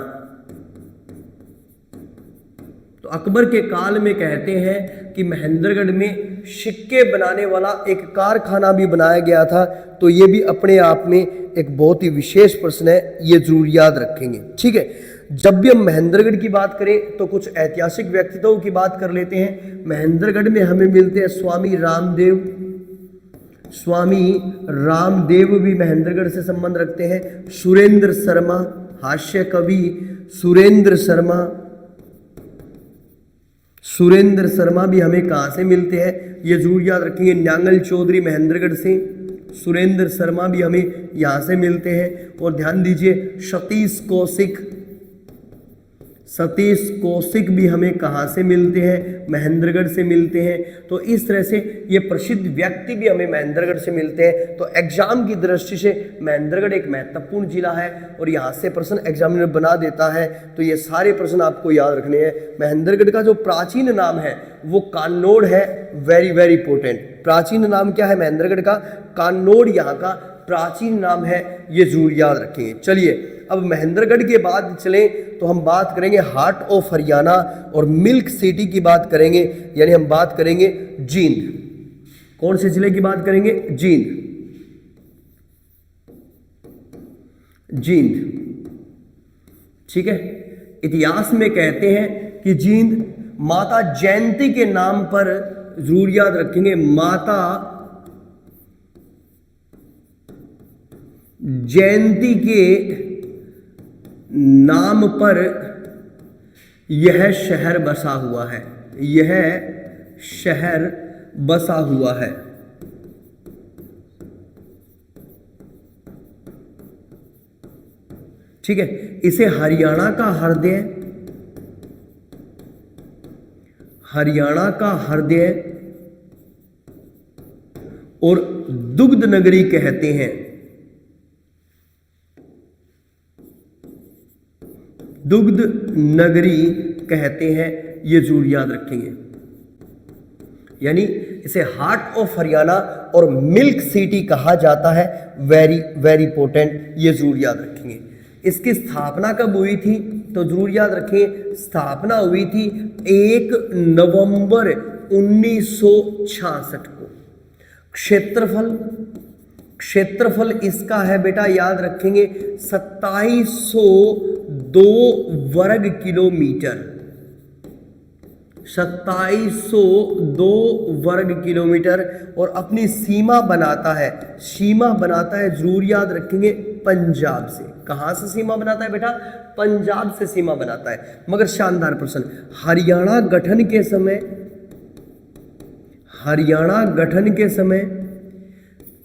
तो अकबर के काल में कहते हैं कि महेंद्रगढ़ में सिक्के बनाने वाला एक कारखाना भी बनाया गया था। तो ये भी अपने आप में एक बहुत ही विशेष प्रश्न है, ये जरूर याद रखेंगे, ठीक है। जब भी हम महेंद्रगढ़ की बात करें तो कुछ ऐतिहासिक व्यक्तित्वों की बात कर लेते हैं। महेंद्रगढ़ में हमें मिलते हैं स्वामी रामदेव भी महेंद्रगढ़ से संबंध रखते हैं। सुरेंद्र शर्मा, हास्य कवि सुरेंद्र शर्मा भी हमें कहाँ से मिलते हैं, ये जरूर याद रखेंगे। न्यांगल चौधरी महेंद्रगढ़ से, सुरेंद्र शर्मा भी हमें यहाँ से मिलते हैं। और ध्यान दीजिए सतीश कौशिक भी हमें कहाँ से मिलते हैं? महेंद्रगढ़ से मिलते हैं। तो इस तरह से ये प्रसिद्ध व्यक्ति भी हमें महेंद्रगढ़ से मिलते हैं। तो एग्जाम की दृष्टि से महेंद्रगढ़ एक महत्वपूर्ण जिला है और यहाँ से प्रश्न एग्जामिनर बना देता है। तो ये सारे प्रश्न आपको याद रखने हैं। महेंद्रगढ़ का जो प्राचीन नाम है वो कान्नौड़ है। वेरी वेरी इंपॉर्टेंट, प्राचीन नाम क्या है महेंद्रगढ़ का? कान्नौड़ यहाँ का प्राचीन नाम है, ये जरूर याद रखेंगे। चलिए अब महेंद्रगढ़ के बाद चलें तो हम बात करेंगे हार्ट ऑफ हरियाणा और मिल्क सिटी की बात करेंगे, यानी हम बात करेंगे जींद। कौन से जिले की बात करेंगे? जींद, ठीक है। इतिहास में कहते हैं कि जींद माता जयंती के नाम पर, जरूर याद रखेंगे, माता जयंती के नाम पर यह शहर बसा हुआ है। ठीक है। इसे हरियाणा का हृदय और दुग्ध नगरी कहते हैं। दुग्ध नगरी कहते हैं, ये जरूर याद रखेंगे। यानी इसे हार्ट ऑफ हरियाणा और मिल्क सिटी कहा जाता है। वेरी वेरी इंपॉर्टेंट, ये जरूर याद रखेंगे। इसकी स्थापना कब हुई थी? तो जरूर याद रखें, स्थापना हुई थी 1 नवंबर 1966 को। क्षेत्रफल इसका है बेटा, याद रखेंगे 2702 वर्ग किलोमीटर। 2702 वर्ग किलोमीटर। और अपनी सीमा बनाता है जरूर याद रखेंगे पंजाब से। कहां से सीमा बनाता है बेटा? पंजाब से सीमा बनाता है। मगर शानदार प्रश्न, हरियाणा गठन के समय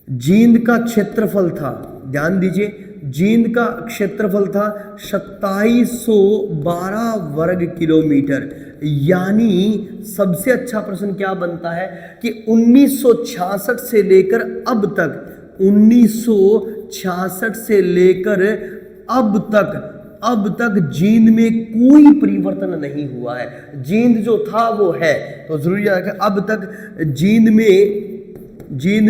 जींद का क्षेत्रफल था, ध्यान दीजिए, जींद का क्षेत्रफल था 2712 वर्ग किलोमीटर। यानी सबसे अच्छा प्रश्न क्या बनता है कि 1966 से लेकर अब तक, 1966 से लेकर अब तक जींद में कोई परिवर्तन नहीं हुआ है। जींद जो था वो है, तो जरूरी है कि अब तक जींद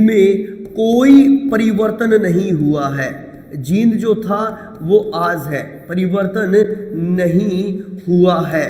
में कोई परिवर्तन नहीं हुआ है। जींद जो था वो आज है, परिवर्तन नहीं हुआ है।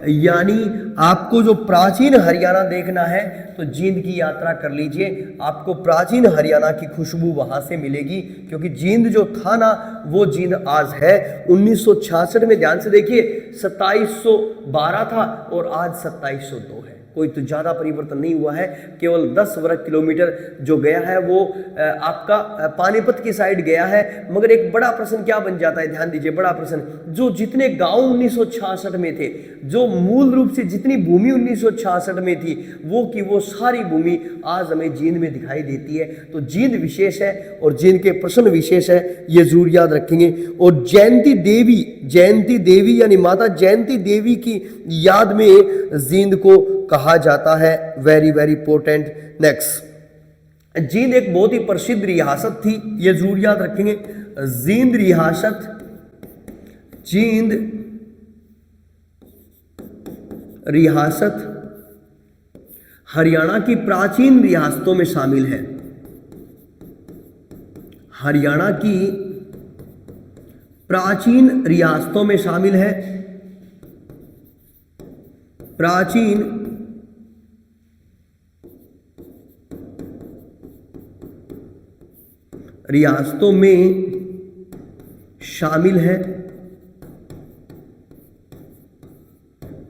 यानी आपको जो प्राचीन हरियाणा देखना है तो जींद की यात्रा कर लीजिए, आपको प्राचीन हरियाणा की खुशबू वहाँ से मिलेगी। क्योंकि जींद जो था ना वो जींद आज है। 1966 में ध्यान से देखिए 2712 था और आज 2702 है। कोई तो ज़्यादा परिवर्तन नहीं हुआ है, केवल 10 वर्ग किलोमीटर जो गया है वो आपका पानीपत की साइड गया है। मगर एक बड़ा प्रश्न क्या बन जाता है, ध्यान दीजिए, बड़ा प्रश्न, जो जितने गांव 1966 में थे, जो मूल रूप से जितनी भूमि 1966 में थी वो की वो सारी भूमि आज हमें जींद में दिखाई देती है। तो जींद विशेष है और जींद के प्रश्न विशेष है, ये जरूर याद रखेंगे। और जयंती देवी यानी माता जयंती देवी की याद में जींद को कहा जाता है। Very very important. Next, Jind एक बहुत ही प्रसिद्ध रियासत थी, ये जरूर याद रखेंगे। जींद रियासत हरियाणा की प्राचीन रियासतों में शामिल है। हरियाणा की प्राचीन रियासतों में शामिल है। प्राचीन रियासतों में शामिल है,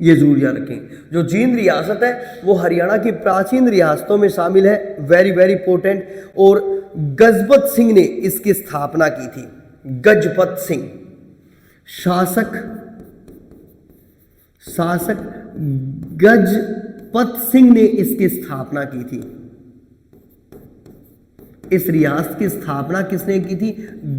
ये जरूर याद रखें। जो जींद रियासत है वो हरियाणा की प्राचीन रियासतों में शामिल है। Very very important. और गजपत सिंह ने इसकी स्थापना की थी। गजपत सिंह शासक गजपत सिंह ने इसकी स्थापना की थी। इस रियासत की स्थापना किसने की थी?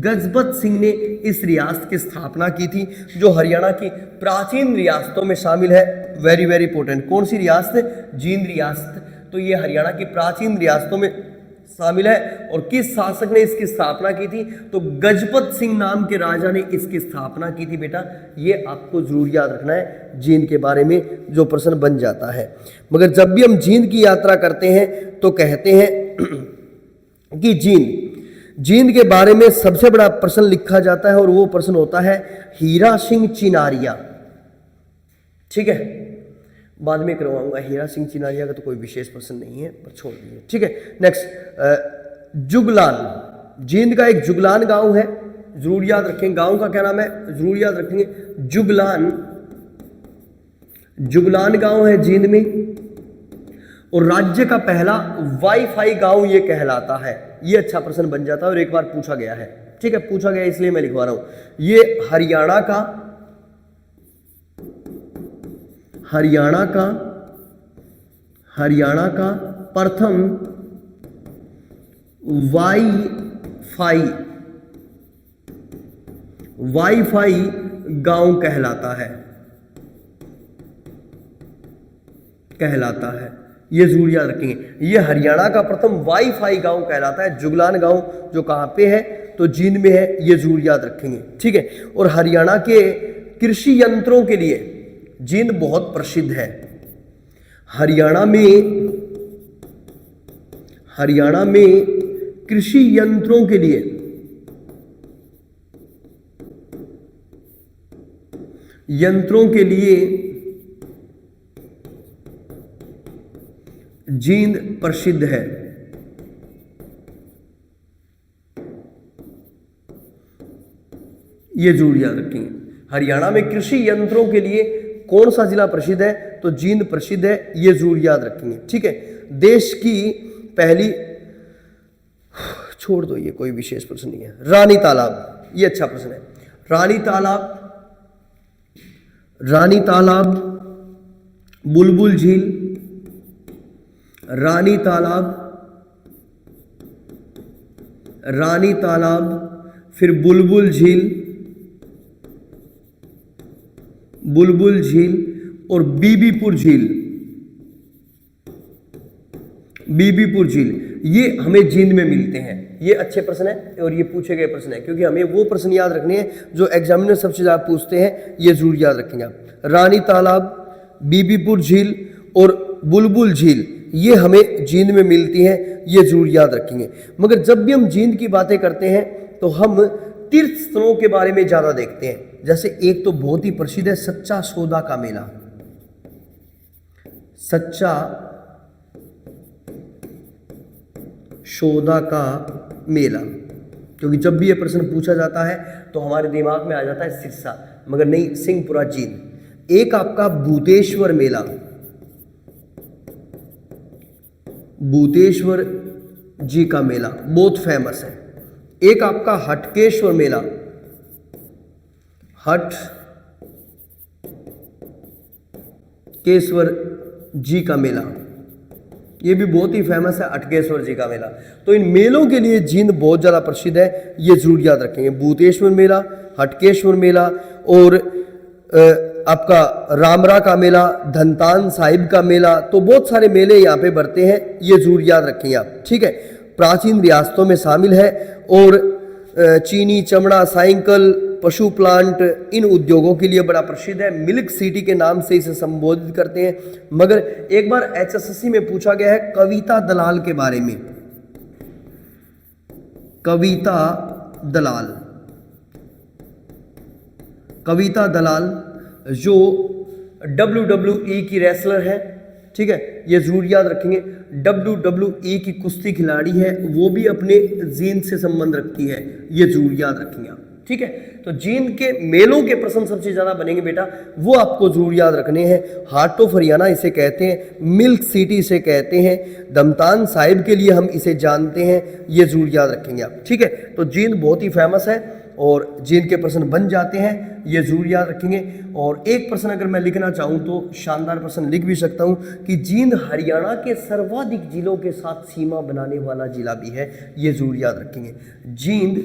गजपत सिंह ने इस रियासत की स्थापना की थी, जो हरियाणा की प्राचीन रियासतों में शामिल है। Very very important. कौन सी रियासत? जींद रियासत। तो ये हरियाणा की प्राचीन रियासतों में शामिल है। और किस शासक ने इसकी स्थापना की थी? तो गजपत सिंह नाम के राजा ने इसकी स्थापना की थी। बेटा ये आपको जरूर याद रखना है, जींद के बारे में जो प्रश्न बन जाता है। मगर जब भी हम जींद की यात्रा करते हैं तो कहते हैं कि जींद के बारे में सबसे बड़ा प्रश्न लिखा जाता है और वो प्रश्न होता है हीरा सिंह चिनारिया। ठीक है, बाद में करवाऊंगा। हीरा सिंह चिनारिया का तो कोई विशेष प्रश्न नहीं है, पर छोड़ दीजिए। ठीक है, नेक्स्ट, जुगलान। जींद का एक जुगलान गांव है, जरूर याद रखेंगे। गांव का क्या नाम है? जरूर याद रखेंगे, जुगलान। जुगलान गांव है जींद में। और राज्य का पहला वाईफाई गांव ये कहलाता है। ये अच्छा प्रश्न बन जाता है और एक बार पूछा गया है। ठीक है, पूछा गया इसलिए मैं लिखवा रहा हूं। ये हरियाणा का प्रथम वाईफाई गांव कहलाता है। ये जरूर याद रखेंगे। ये हरियाणा का प्रथम वाईफाई गांव कहलाता है। जुगलान गांव जो कहां पे है? तो जींद में है। ये जरूर याद रखेंगे। ठीक है, और हरियाणा के कृषि यंत्रों के लिए जींद बहुत प्रसिद्ध है। हरियाणा में कृषि यंत्रों के लिए जींद प्रसिद्ध है। ये जरूर याद रखेंगे। हरियाणा में कृषि यंत्रों के लिए कौन सा जिला प्रसिद्ध है? तो जींद प्रसिद्ध है। ये जरूर याद रखेंगे। ठीक है, देश की पहली, छोड़ दो ये कोई विशेष प्रश्न नहीं है। रानी तालाब, ये अच्छा प्रश्न है। रानी तालाब, बुलबुल झील, रानी तालाब, फिर बुलबुल झील और बीबीपुर झील, ये हमें जींद में मिलते हैं। ये अच्छे प्रश्न है और ये पूछे गए प्रश्न है, क्योंकि हमें वो प्रश्न याद रखने हैं जो एग्जामिनर सबसे ज्यादा पूछते हैं। ये जरूर याद रखेंगे आप। रानी तालाब, बीबीपुर झील और बुलबुल झील, ये हमें जींद में मिलती हैं। ये जरूर याद रखेंगे। मगर जब भी हम जींद की बातें करते हैं तो हम तीर्थ स्थलों के बारे में ज़्यादा देखते हैं। जैसे एक तो बहुत ही प्रसिद्ध है सच्चा सौदा का मेला। सच्चा सौदा का मेला, क्योंकि जब भी ये प्रश्न पूछा जाता है तो हमारे दिमाग में आ जाता है सिरसा, मगर नहीं, सिंहपुरा जींद। एक आपका भूतेश्वर मेला, भूतेश्वर जी का मेला बहुत फेमस है। एक आपका हटकेश्वर मेला, हटकेश्वर जी का मेला, ये भी बहुत ही फेमस है, हटकेश्वर जी का मेला। तो इन मेलों के लिए जींद बहुत ज़्यादा प्रसिद्ध है, ये जरूर याद रखेंगे। भूतेश्वर मेला, हटकेश्वर मेला और आपका रामरा का मेला, धनतान साहिब का मेला, तो बहुत सारे मेले यहाँ पे बढ़ते हैं, ये जरूर याद रखेंगे आप, ठीक है। प्राचीन रियासतों में शामिल है और चीनी, चमड़ा, साइकिल, पशु प्लांट इन उद्योगों के लिए बड़ा प्रसिद्ध है। मिल्क सिटी के नाम से इसे संबोधित करते हैं। मगर एक बार एचएसएससी में पूछा गया है कविता दलाल के बारे में, कविता दलाल, कविता दलाल जो WWE की रेसलर है, ठीक है, ये जरूर याद रखेंगे। WWE की कुश्ती खिलाड़ी है, वो भी अपने जींद से संबंध रखती है, ये जरूर याद रखेंगे आप, ठीक है। तो जींद के मेलों के प्रश्न सबसे ज्यादा बनेंगे बेटा, वो आपको जरूर याद रखने हैं। हार्ट ऑफ हरियाणा इसे कहते हैं, मिल्क सिटी इसे कहते हैं, दमतान साहिब के लिए हम इसे जानते हैं, ये जरूर याद रखेंगे आप, ठीक है। तो जींद बहुत ही फेमस है और जींद के प्रश्न बन जाते हैं, ये जरूर याद रखेंगे। और एक प्रश्न अगर मैं लिखना चाहूँ तो शानदार प्रश्न लिख भी सकता हूँ कि जींद हरियाणा के सर्वाधिक जिलों के साथ सीमा बनाने वाला जिला भी है, ये जरूर याद रखेंगे। जींद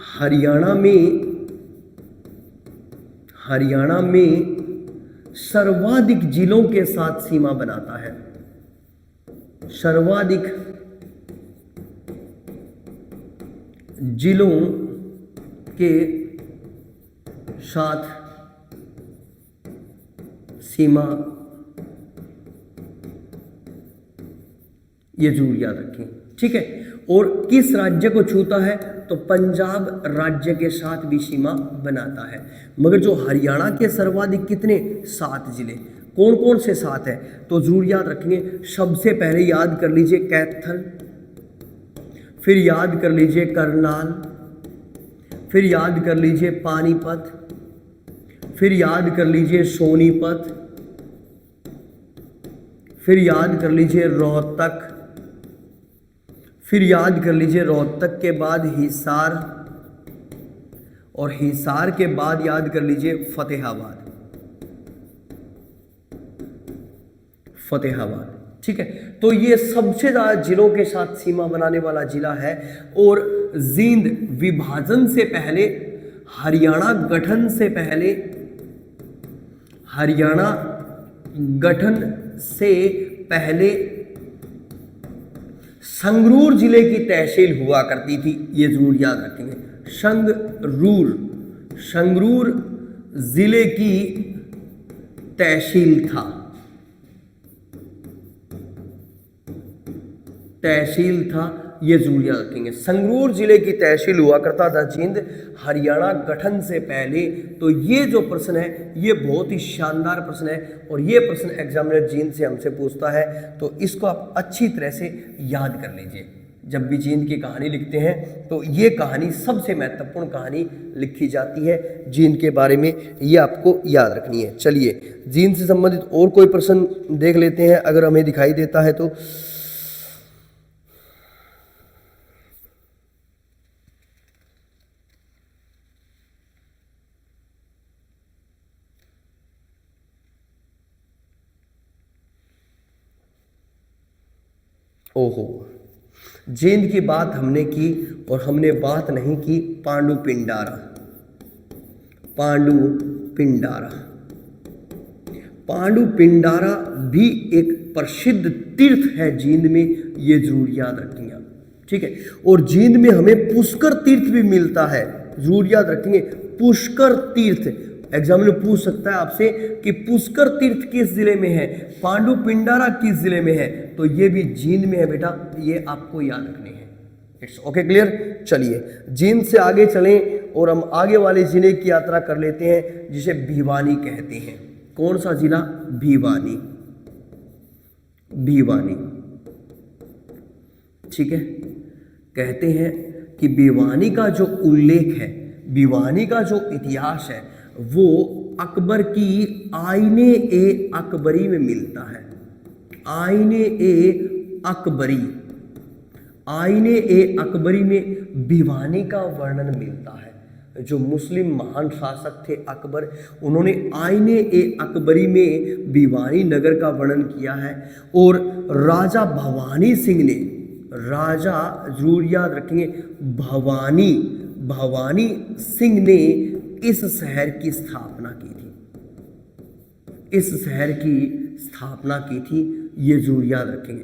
हरियाणा में सर्वाधिक जिलों के साथ सीमा बनाता है, सर्वाधिक जिलों के साथ सीमा, ये जरूर याद रखें, ठीक है। और किस राज्य को छूता है तो पंजाब राज्य के साथ भी सीमा बनाता है। मगर जो हरियाणा के सर्वाधिक कितने, 7 जिले, कौन कौन से 7 है तो जरूर याद रखेंगे। सबसे पहले याद कर लीजिए कैथल, फिर याद कर लीजिए करनाल, फिर याद कर लीजिए पानीपत, फिर याद कर लीजिए सोनीपत, फिर याद कर लीजिए रोहतक, फिर याद कर लीजिए रोहतक के बाद हिसार, और हिसार के बाद याद कर लीजिए फतेहाबाद, फतेहाबाद, ठीक है। तो ये सबसे ज्यादा जिलों के साथ सीमा बनाने वाला जिला है। और जींद विभाजन से पहले, हरियाणा गठन से पहले, हरियाणा गठन से पहले संगरूर जिले की तहसील हुआ करती थी, ये जरूर याद रखेंगे। संगरूर जिले की तहसील था, ये जरूर याद रखेंगे। संगरूर जिले की तहसील हुआ करता था जींद हरियाणा गठन से पहले। तो ये जो प्रश्न है ये बहुत ही शानदार प्रश्न है और ये प्रश्न एग्जामिनर जींद से हमसे पूछता है, तो इसको आप अच्छी तरह से याद कर लीजिए। जब भी जींद की कहानी लिखते हैं तो ये कहानी सबसे महत्वपूर्ण कहानी लिखी जाती है जींद के बारे में, ये आपको याद रखनी है। चलिए जींद से संबंधित और कोई प्रश्न देख लेते हैं अगर हमें दिखाई देता है तो। ओहो, जींद की बात हमने की और हमने बात नहीं की पांडुपिंडारा। पांडुपिंडारा भी एक प्रसिद्ध तीर्थ है जींद में, ये जरूर याद रखेंगे आप, ठीक है। और जींद में हमें पुष्कर तीर्थ भी मिलता है, जरूर याद रखेंगे। पुष्कर तीर्थ एग्जामिनर पूछ सकता है आपसे कि पुष्कर तीर्थ किस जिले में है, पांडुपिंडारा किस जिले में है, तो ये भी जींद में है बेटा, ये आपको याद रखने हैं। It's okay, clear. चलिए जींद से आगे चलें और हम आगे वाले जिले की यात्रा कर लेते हैं जिसे भिवानी कहते हैं। कौन सा जिला? भिवानी, भिवानी। ठीक है, कहते हैं कि भिवानी का जो उल्लेख है, भिवानी का जो इतिहास है वो अकबर की आईने ए अकबरी में मिलता है। आईने ए अकबरी, आईने ए अकबरी में भिवानी का वर्णन मिलता है। जो मुस्लिम महान शासक थे अकबर, उन्होंने आईने ए अकबरी में भिवानी नगर का वर्णन किया है। और राजा भवानी सिंह ने, राजा जरूर याद रखेंगे, भवानी सिंह ने इस शहर की स्थापना की थी, इस शहर की स्थापना की थी, ये जरूर याद रखेंगे।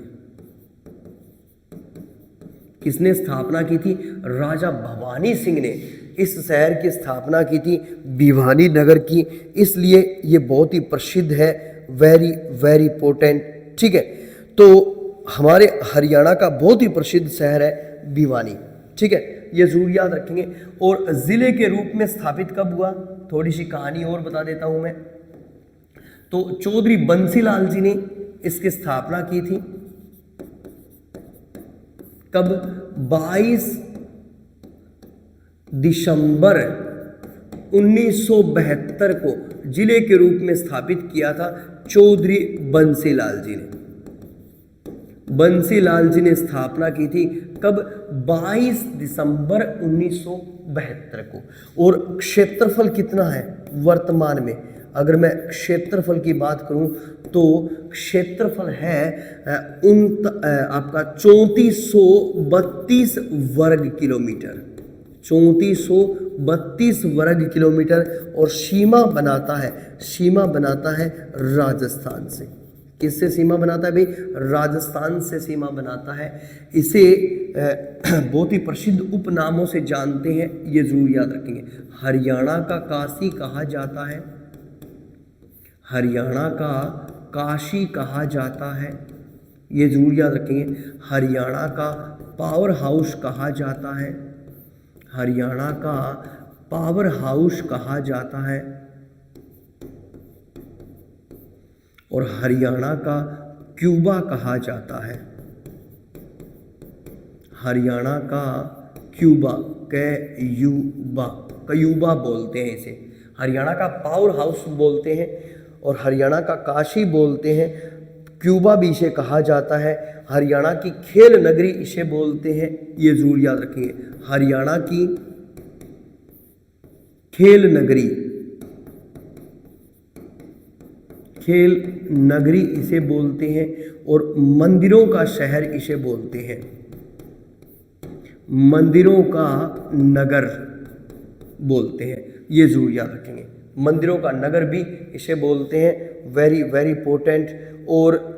किसने स्थापना की थी? राजा भवानी सिंह ने इस शहर की स्थापना की थी, भिवानी नगर की। इसलिए ये बहुत ही प्रसिद्ध है, वेरी वेरी इंपॉर्टेंट। ठीक है, तो हमारे हरियाणा का बहुत ही प्रसिद्ध शहर है भिवानी। ठीक है, ये जरूर याद रखेंगे। और जिले के रूप में स्थापित कब हुआ? थोड़ी सी कहानी और बता देता हूं मैं। तो चौधरी बंसीलाल जी ने इसकी स्थापना की थी। कब? 22 दिसंबर 1972 को जिले के रूप में स्थापित किया था चौधरी बंसीलाल जी ने। बंसीलाल जी ने स्थापना की थी कब? 22 दिसंबर 1972 को। और क्षेत्रफल कितना है वर्तमान में? अगर मैं क्षेत्रफल की बात करूं तो क्षेत्रफल है आपका 3432 वर्ग किलोमीटर, 3432 वर्ग किलोमीटर। और सीमा बनाता है राजस्थान से। किससे सीमा बनाता है भाई? राजस्थान से सीमा बनाता है। इसे बहुत ही प्रसिद्ध उपनामों से जानते हैं, ये जरूर याद रखेंगे। हरियाणा का काशी कहा जाता है, हरियाणा का काशी कहा जाता है, ये जरूर याद रखेंगे। हरियाणा का पावर हाउस कहा जाता है, हरियाणा का पावर हाउस कहा जाता है। और हरियाणा का क्यूबा कहा जाता है, हरियाणा का क्यूबा, क्यूबा बोलते हैं इसे। हरियाणा का पावर हाउस बोलते हैं और हरियाणा का काशी बोलते हैं, क्यूबा भी इसे कहा जाता है। हरियाणा की खेल नगरी इसे बोलते हैं, ये जरूर याद रखेंगे। हरियाणा की खेल नगरी, खेल नगरी इसे बोलते हैं। और मंदिरों का शहर इसे बोलते हैं, मंदिरों का नगर बोलते हैं, ये जरूर याद रखेंगे। मंदिरों का नगर भी इसे बोलते हैं, वेरी वेरी इंपॉर्टेंट। और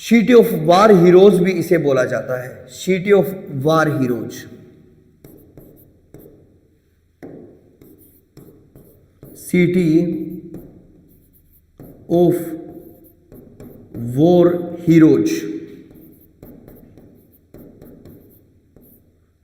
सिटी ऑफ वार हीरोज भी इसे बोला जाता है, city of war heroes, city of war heroes,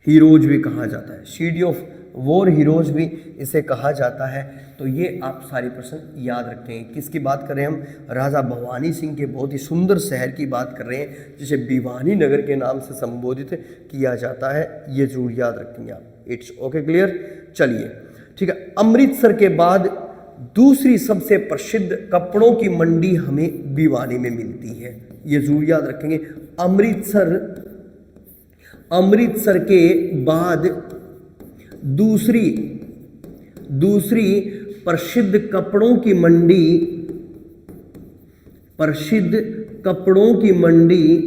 heroes भी कहा जाता है, सिटी ऑफ वॉर हीरोज भी इसे कहा जाता है। तो ये आप सारे प्रश्न याद रखें। किसकी बात कर रहे हैं हम? राजा भवानी सिंह के बहुत ही सुंदर शहर की बात कर रहे हैं, जिसे भिवानी नगर के नाम से संबोधित किया जाता है, ये जरूर याद रखेंगे आप। It's okay, clear. चलिए ठीक है, अमृतसर के बाद दूसरी सबसे प्रसिद्ध कपड़ों की मंडी हमें भिवानी में मिलती है, ये जरूर याद रखेंगे। अमृतसर के बाद दूसरी प्रसिद्ध कपड़ों की मंडी, प्रसिद्ध कपड़ों की मंडी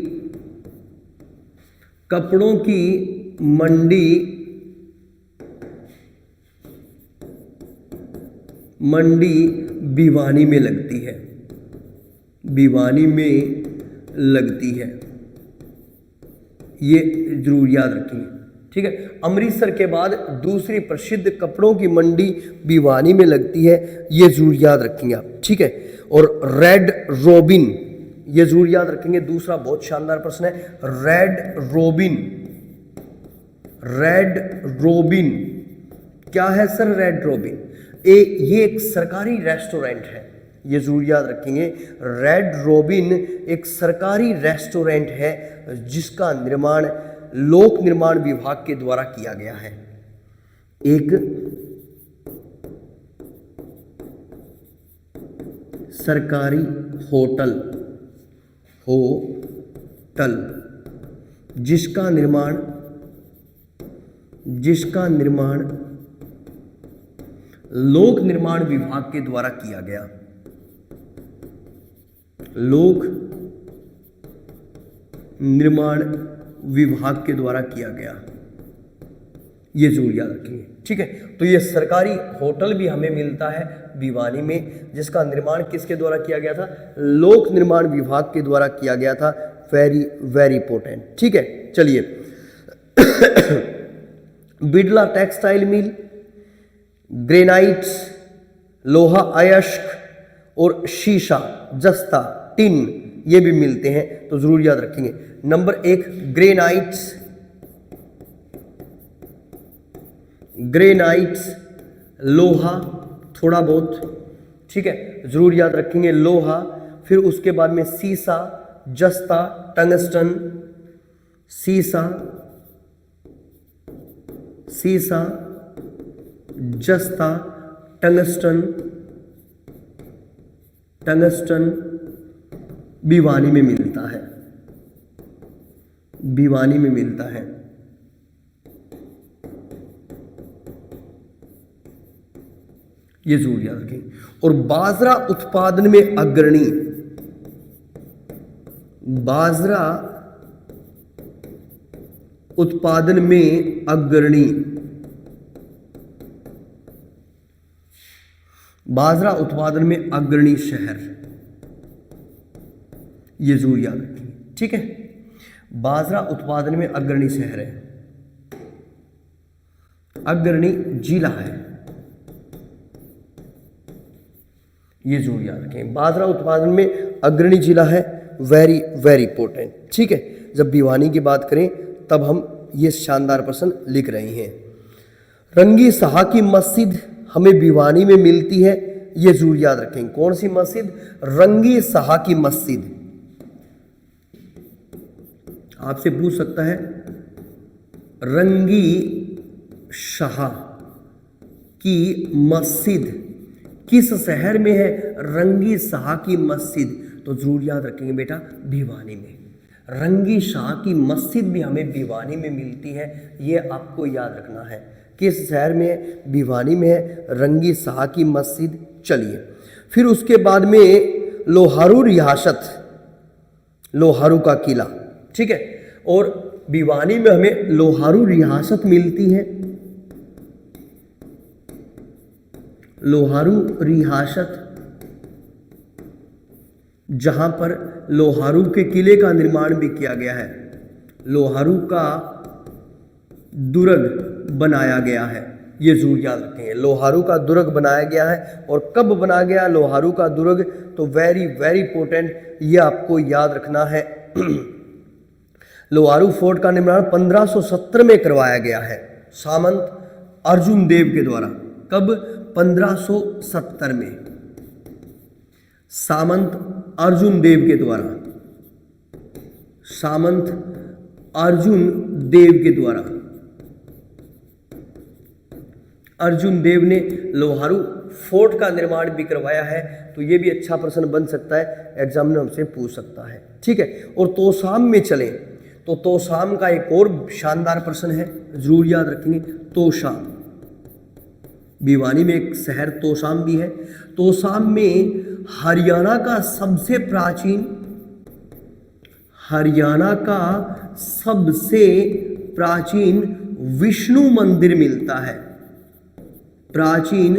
भिवानी में लगती है, भिवानी में लगती है, ये जरूर याद रखेंगे। ठीक है, अमृतसर के बाद दूसरी प्रसिद्ध कपड़ों की मंडी भिवानी में लगती है, ये जरूर याद रखेंगे आप। ठीक है, और रेड रोबिन, ये जरूर याद रखेंगे। दूसरा बहुत शानदार प्रश्न है, रेड रोबिन क्या है सर? रेड रोबिन ये एक सरकारी रेस्टोरेंट है, ये जरूर याद रखेंगे। रेड रोबिन एक सरकारी रेस्टोरेंट है जिसका निर्माण लोक निर्माण विभाग के द्वारा किया गया है। एक सरकारी होटल जिसका निर्माण लोक निर्माण विभाग के द्वारा किया गया। लोक निर्माण विभाग के द्वारा किया गया, ये जरूर याद रखिए। ठीक है, तो ये सरकारी होटल भी हमें मिलता है भिवानी में, जिसका निर्माण किसके द्वारा किया गया था? लोक निर्माण विभाग के द्वारा किया गया था। Very very important. ठीक है, चलिए बिड़ला टेक्सटाइल मिल, ग्रेनाइट्स, लोहा अयस्क और शीशा, जस्ता, टिन, ये भी मिलते हैं, तो जरूर याद रखेंगे। नंबर 1 ग्रेनाइट्स लोहा थोड़ा बहुत, ठीक है, जरूर याद रखेंगे लोहा। फिर उसके बाद में सीसा, जस्ता, टंगस्टन, सीसा, जस्ता, टंगस्टन भिवानी में मिलता है, भिवानी में मिलता है। ये जरूर याद रखें। और बाजरा उत्पादन में अग्रणी, बाजरा उत्पादन में अग्रणी, बाजरा उत्पादन में अग्रणी शहर, ये जरूर याद रखें। ठीक है, बाजरा उत्पादन में अग्रणी शहर है, अग्रणी जिला है, ये जरूर याद रखें। बाजरा उत्पादन में अग्रणी जिला है, वेरी वेरी इंपॉर्टेंट। ठीक है, जब भिवानी की बात करें तब हम ये शानदार प्रश्न लिख रहे हैं। रंगी शाह की मस्जिद हमें भिवानी में मिलती है, ये जरूर याद रखें। कौन सी मस्जिद? रंगी शाह की मस्जिद। आपसे पूछ सकता है रंगी शाह की मस्जिद किस शहर में है? रंगी शाह की मस्जिद, तो जरूर याद रखेंगे बेटा भिवानी में। रंगी शाह की मस्जिद भी हमें भिवानी में मिलती है, ये आपको याद रखना है। किस शहर में है? भिवानी में है रंगी शाह की मस्जिद। चलिए, फिर उसके बाद में लोहारू रियासत, लोहारू का किला, ठीक है, और भिवानी में हमें लोहारू रियासत मिलती है, लोहारू रियासत, जहां पर लोहारू के किले का निर्माण भी किया गया है, लोहारू का दुर्ग बनाया गया है, ये जरूर याद रखेंगे। लोहारू का दुर्ग बनाया गया है, और कब बनाया गया लोहारू का दुर्ग? तो वेरी वेरी इंपॉर्टेंट, ये आपको याद रखना है। लोहारू फोर्ट का निर्माण 1570 में करवाया गया है सामंत अर्जुन देव के द्वारा। कब? 1570 में सामंत अर्जुन देव के द्वारा, सामंत अर्जुन देव के द्वारा। अर्जुन देव ने लोहारू फोर्ट का निर्माण भी करवाया है, तो ये भी अच्छा प्रश्न बन सकता है, एग्जाम में हमसे पूछ सकता है। ठीक है, और तोशाम में चलें तो तोशाम का एक और शानदार प्रश्न है, जरूर याद रखेंगे। तोशाम, भिवानी में एक शहर तोशाम भी है। तोशाम में हरियाणा का सबसे प्राचीन, हरियाणा का सबसे प्राचीन विष्णु मंदिर मिलता है, प्राचीन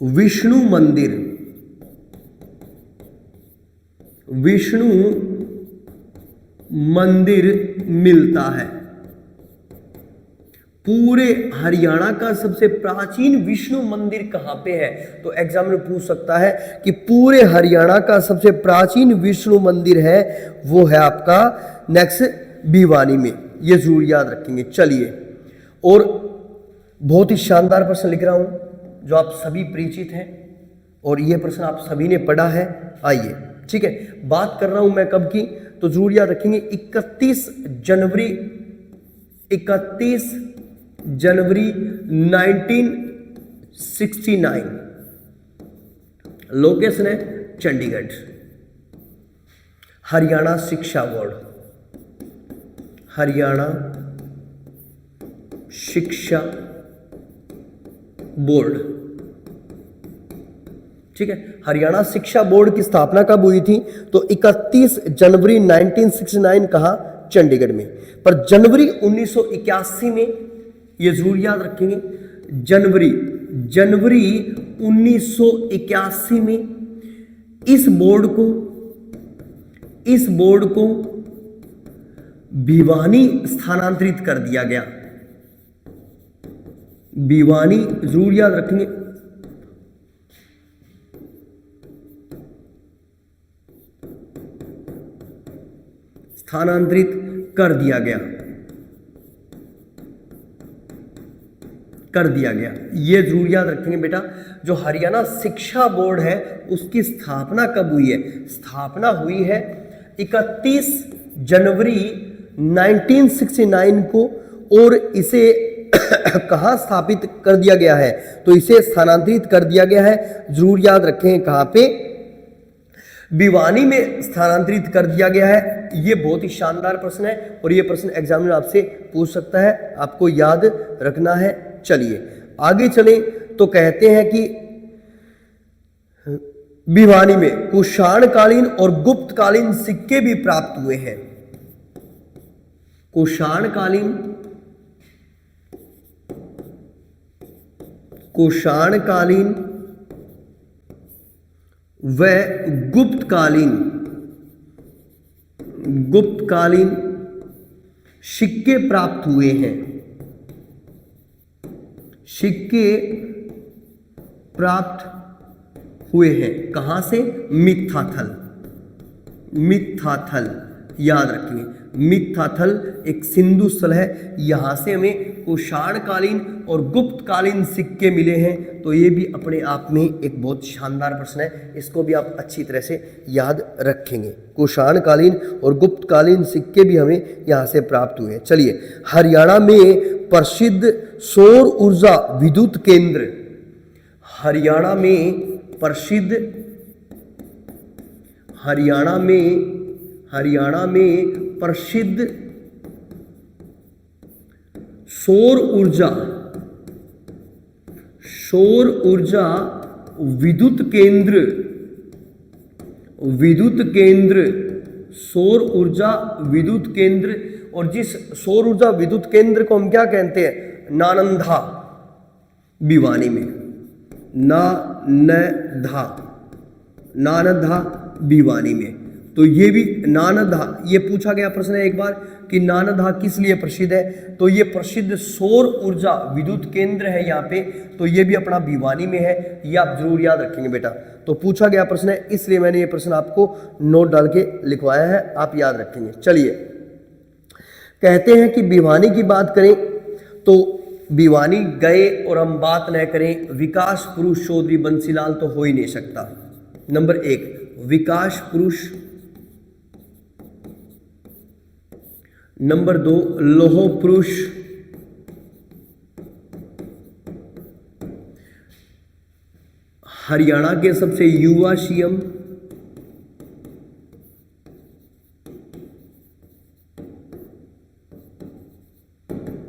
विष्णु मंदिर, विष्णु मंदिर मिलता है। पूरे हरियाणा का सबसे प्राचीन विष्णु मंदिर कहां पे है? तो एग्जाम में पूछ सकता है कि पूरे हरियाणा का सबसे प्राचीन विष्णु मंदिर है, वो है आपका नेक्स्ट भिवानी में, ये जरूर याद रखेंगे। चलिए, और बहुत ही शानदार प्रश्न लिख रहा हूं जो आप सभी परिचित हैं, और ये प्रश्न आप सभी ने पढ़ा है। आइए, ठीक है, बात कर रहा हूं मैं कब की, तो जरूर याद रखेंगे 31 जनवरी 1969। लोकेशन है चंडीगढ़। हरियाणा शिक्षा बोर्ड, हरियाणा शिक्षा बोर्ड, ठीक है। हरियाणा शिक्षा बोर्ड की स्थापना कब हुई थी, तो 31 जनवरी 1969 कहा, चंडीगढ़ में। पर जनवरी 1981 में, ये जरूर याद रखेंगे, जनवरी 1981 में इस बोर्ड को भिवानी स्थानांतरित कर दिया गया। भिवानी जरूर याद रखेंगे, स्थानांतरित कर दिया गया, ये जरूर याद रखेंगे बेटा। जो हरियाणा शिक्षा बोर्ड है उसकी स्थापना कब हुई है, स्थापना हुई है 31 जनवरी 1969 को, और इसे कहाँ स्थापित कर दिया गया है, तो इसे स्थानांतरित कर दिया गया है, जरूर याद रखें कहाँ पे, भिवानी में स्थानांतरित कर दिया गया है। ये बहुत ही शानदार प्रश्न है और ये प्रश्न एग्जामिनर आपसे पूछ सकता है, आपको याद रखना है। चलिए आगे चलें, तो कहते हैं कि भिवानी में कुषाणकालीन और गुप्तकालीन सिक्के भी प्राप्त हुए हैं। कुषाणकालीन व गुप्तकालीन सिक्के प्राप्त हुए हैं। सिक्के प्राप्त हुए हैं कहां से, मिथ्याथल, याद रखिए, मिथ्याथल एक सिंधु स्थल है, यहां से हमें कुषाणकालीन और गुप्तकालीन सिक्के मिले हैं। तो ये भी अपने आप में एक बहुत शानदार प्रश्न है, इसको भी आप अच्छी तरह से याद रखेंगे। कुषाणकालीन और गुप्तकालीन सिक्के भी हमें यहां से प्राप्त हुए हैं। चलिए, हरियाणा में प्रसिद्ध सौर ऊर्जा विद्युत केंद्र, हरियाणा में प्रसिद्ध सौर ऊर्जा विद्युत केंद्र, सौर ऊर्जा विद्युत केंद्र, और जिस सौर ऊर्जा विद्युत केंद्र को हम क्या कहते हैं, नालंदा, भिवानी में, नालंदा भिवानी में। तो ये भी नालंदा, ये पूछा गया प्रश्न है एक बार कि नालंदा किस लिए प्रसिद्ध है, तो ये प्रसिद्ध सौर ऊर्जा विद्युत केंद्र है यहाँ पे, तो ये भी अपना भिवानी में है, ये आप जरूर याद रखेंगे बेटा। तो पूछा गया प्रश्न है, इसलिए मैंने ये प्रश्न आपको नोट डाल के लिखवाया है, आप याद रखेंगे। चलिए, कहते हैं कि भिवानी की बात करें तो भिवानी गए और हम बात न करें, विकास पुरुष चौधरी बंसीलाल तो हो ही नहीं सकता। नंबर 1 विकास पुरुष, नंबर 2 लौह पुरुष, हरियाणा के सबसे युवा सीएम,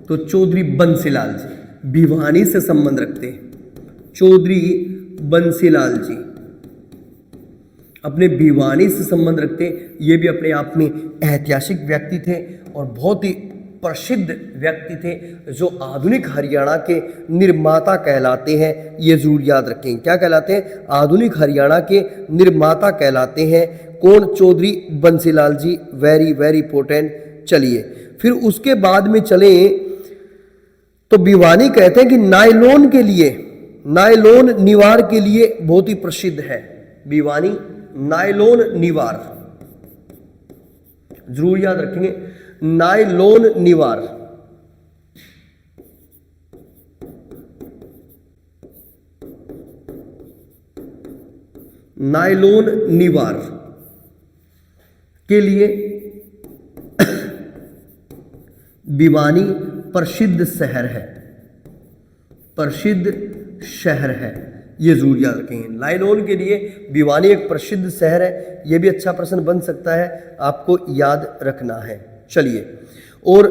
तो चौधरी बंसीलाल जी भिवानी से संबंध रखते हैं। चौधरी बंसीलाल जी अपने भिवानी से संबंध रखते, ये भी अपने आप में ऐतिहासिक व्यक्ति थे और बहुत ही प्रसिद्ध व्यक्ति थे, जो आधुनिक हरियाणा के निर्माता कहलाते हैं। ये जरूर याद रखें, क्या कहलाते हैं, आधुनिक हरियाणा के निर्माता कहलाते हैं। कौन, चौधरी बंसीलाल जी, वेरी वेरी इंपॉर्टेंट। चलिए, फिर उसके बाद में चले तो भिवानी कहते हैं कि नायलॉन के लिए, नायलॉन निवार के लिए बहुत ही प्रसिद्ध है। भिवानी नायलॉन निवार, जरूर याद रखेंगे, नायलॉन निवार। नायलॉन निवार के लिए भिवानी प्रसिद्ध शहर है, प्रसिद्ध शहर है, ये जरूर याद रखेंगे। नायलॉन के लिए भिवानी एक प्रसिद्ध शहर है, ये भी अच्छा प्रश्न बन सकता है, आपको याद रखना है। चलिए, और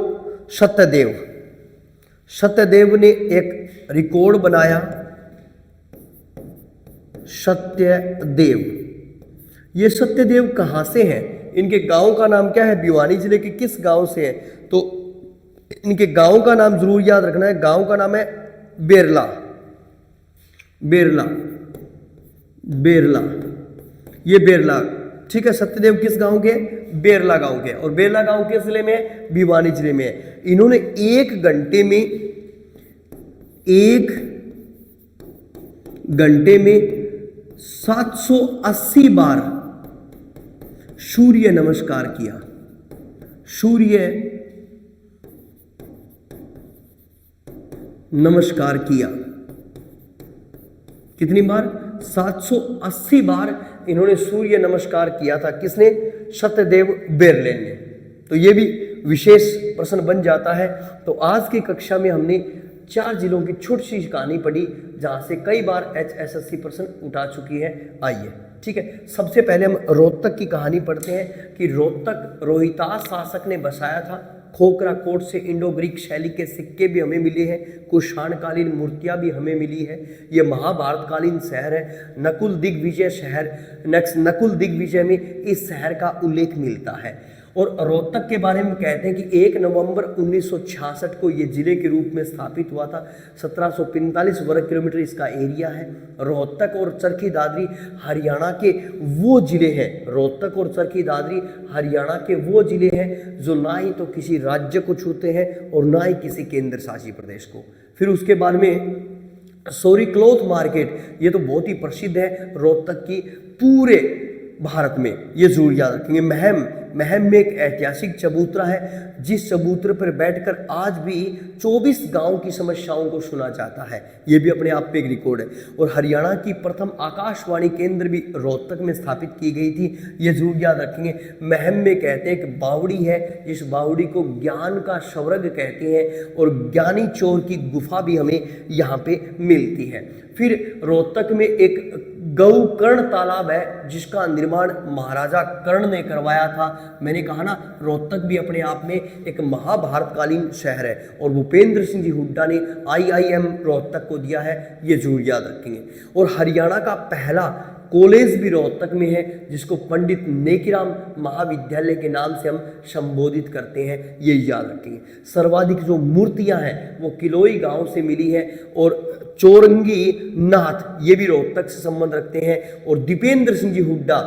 सत्यदेव ने एक रिकॉर्ड बनाया। सत्यदेव, ये सत्यदेव कहाँ से हैं? इनके गांव का नाम क्या है? भिवानी जिले के किस गांव से है? तो इनके गांव का नाम जरूर याद रखना है। गांव का नाम है बेरला, बेरला, बेरला, ये बेरला, ठीक है। सत्यदेव किस गांव के? बेरला गांव के। और बेरला गांव किस जिले में है? भिवानी जिले में है। इन्होंने एक घंटे में 780 बार सूर्य नमस्कार किया। सूर्य नमस्कार किया। कितनी बार? 780 बार इन्होंने सूर्य नमस्कार किया था। किसने? सत्यदेव बेरले ने। तो ये भी विशेष प्रश्न बन जाता है। तो आज की कक्षा में हमने 4 जिलों की छोटी सी कहानी पढ़ी, जहां से कई बार HSSC प्रश्न उठा चुकी है। आइए, ठीक है, सबसे पहले हम रोहतक की कहानी पढ़ते हैं कि रोहतक रोहितास शासक ने बसाया था। खोखरा कोट से इंडो ग्रीक शैली के सिक्के भी हमें मिले हैं, कुषाणकालीन मूर्तियां भी हमें मिली है। ये महाभारतकालीन शहर है। नकुल दिग्विजय शहर, नेक्स्ट नकुल दिग्विजय में इस शहर का उल्लेख मिलता है। और रोहतक के बारे में कहते हैं कि 1 नवंबर 1966 को ये जिले के रूप में स्थापित हुआ था। 1745 वर्ग किलोमीटर इसका एरिया है। रोहतक और चरखी दादरी हरियाणा के वो जिले हैं, रोहतक और चरखी दादरी हरियाणा के वो जिले हैं जो ना ही तो किसी राज्य को छूते हैं और ना ही किसी केंद्र शासित प्रदेश को। फिर उसके बाद में सोरी क्लॉथ मार्केट, ये तो बहुत ही प्रसिद्ध है रोहतक की पूरे भारत में, ये जरूर याद रखेंगे। महम में एक ऐतिहासिक चबूतरा है, जिस चबूतरे पर बैठकर आज भी 24 गांव की समस्याओं को सुना जाता है। ये भी अपने आप में एक रिकॉर्ड है। और हरियाणा की प्रथम आकाशवाणी केंद्र भी रोहतक में स्थापित की गई थी, ये जरूर याद रखेंगे। महम में कहते हैं कि बावड़ी है, जिस बावड़ी को ज्ञान का स्वर्ग कहते हैं, और ज्ञानी चोर की गुफा भी हमें यहाँ पे मिलती है। फिर रोहतक में एक गौकर्ण तालाब है, जिसका निर्माण महाराजा कर्ण ने करवाया था। मैंने कहा ना, रोहतक भी अपने आप में एक महाभारतकालीन शहर है। और भूपेंद्र सिंह जी हुड्डा ने IIM रोहतक को दिया है, ये जरूर याद रखेंगे। और हरियाणा का पहला कॉलेज भी रोहतक में है, जिसको पंडित नेकीराम महाविद्यालय के नाम से हम संबोधित करते हैं, ये याद रखेंगे। सर्वाधिक जो मूर्तियां हैं वो किलोई गांव से मिली है। और चौरंगी नाथ, ये भी रोहतक से संबंध रखते हैं। और दीपेंद्र सिंह जी हुड्डा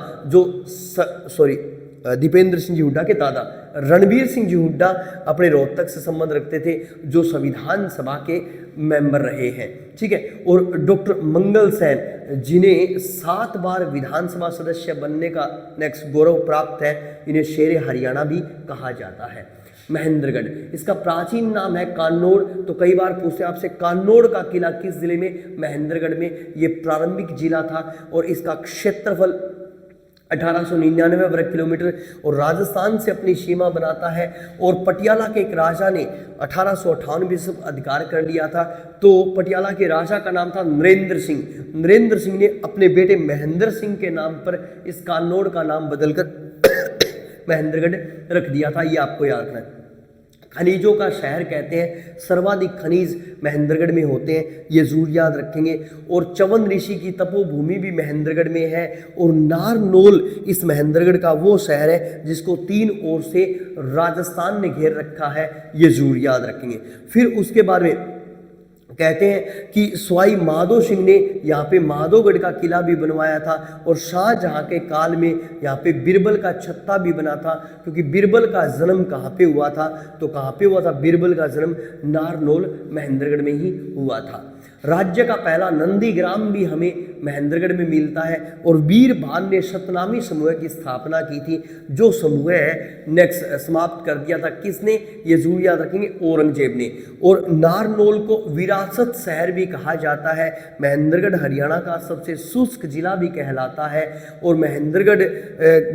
दीपेंद्र सिंह जी हुड्डा के दादा रणबीर सिंह जी हुड्डा अपने रोहतक से संबंध रखते थे, जो संविधान सभा के मेंबर रहे हैं, ठीक है। और डॉक्टर मंगल सेन, जिन्हें 7 बार विधानसभा सदस्य बनने का नेक्स्ट गौरव प्राप्त है, इन्हें शेरे हरियाणा भी कहा जाता है। महेंद्रगढ़, इसका प्राचीन नाम है कान्नौड़। तो कई बार पूछते हैं आपसे, कान्नौड़ का किला किस जिले में? महेंद्रगढ़ में। ये प्रारंभिक जिला था और इसका क्षेत्रफल 1899 वर्ग किलोमीटर और राजस्थान से अपनी सीमा बनाता है। और पटियाला के एक राजा ने 1898 से अधिकार कर लिया था। तो पटियाला के राजा का नाम था नरेंद्र सिंह। नरेंद्र सिंह ने अपने बेटे महेंद्र सिंह के नाम पर इस कान्नौड़ का नाम बदलकर महेंद्रगढ़ रख दिया था, ये आपको याद रखना है। खनिजों का शहर कहते हैं, सर्वाधिक खनिज महेंद्रगढ़ में होते हैं, ये जरूर याद रखेंगे। और चवन ऋषि की तपोभूमि भी महेंद्रगढ़ में है। और नारनौल इस महेंद्रगढ़ का वो शहर है जिसको 3 ओर से राजस्थान ने घेर रखा है, ये जरूर याद रखेंगे। फिर उसके बाद में कहते हैं कि स्वाई माधो सिंह ने यहाँ पे माधोगढ़ का किला भी बनवाया था। और शाहजहां के काल में यहाँ पे बिरबल का छत्ता भी बना था, क्योंकि बिरबल का जन्म कहाँ पे हुआ था? तो कहाँ पे हुआ था बिरबल का जन्म? नारनौल महेंद्रगढ़ में ही हुआ था। राज्य का पहला नंदीग्राम भी हमें महेंद्रगढ़ में मिलता है। और वीरभान ने शतनामी समूह की स्थापना की थी, जो समूह है नेक्स्ट समाप्त कर दिया था किसने, ये जरूर याद रखेंगे, औरंगजेब ने। और नारनौल को विरासत शहर भी कहा जाता है। महेंद्रगढ़ हरियाणा का सबसे शुष्क जिला भी कहलाता है। और महेंद्रगढ़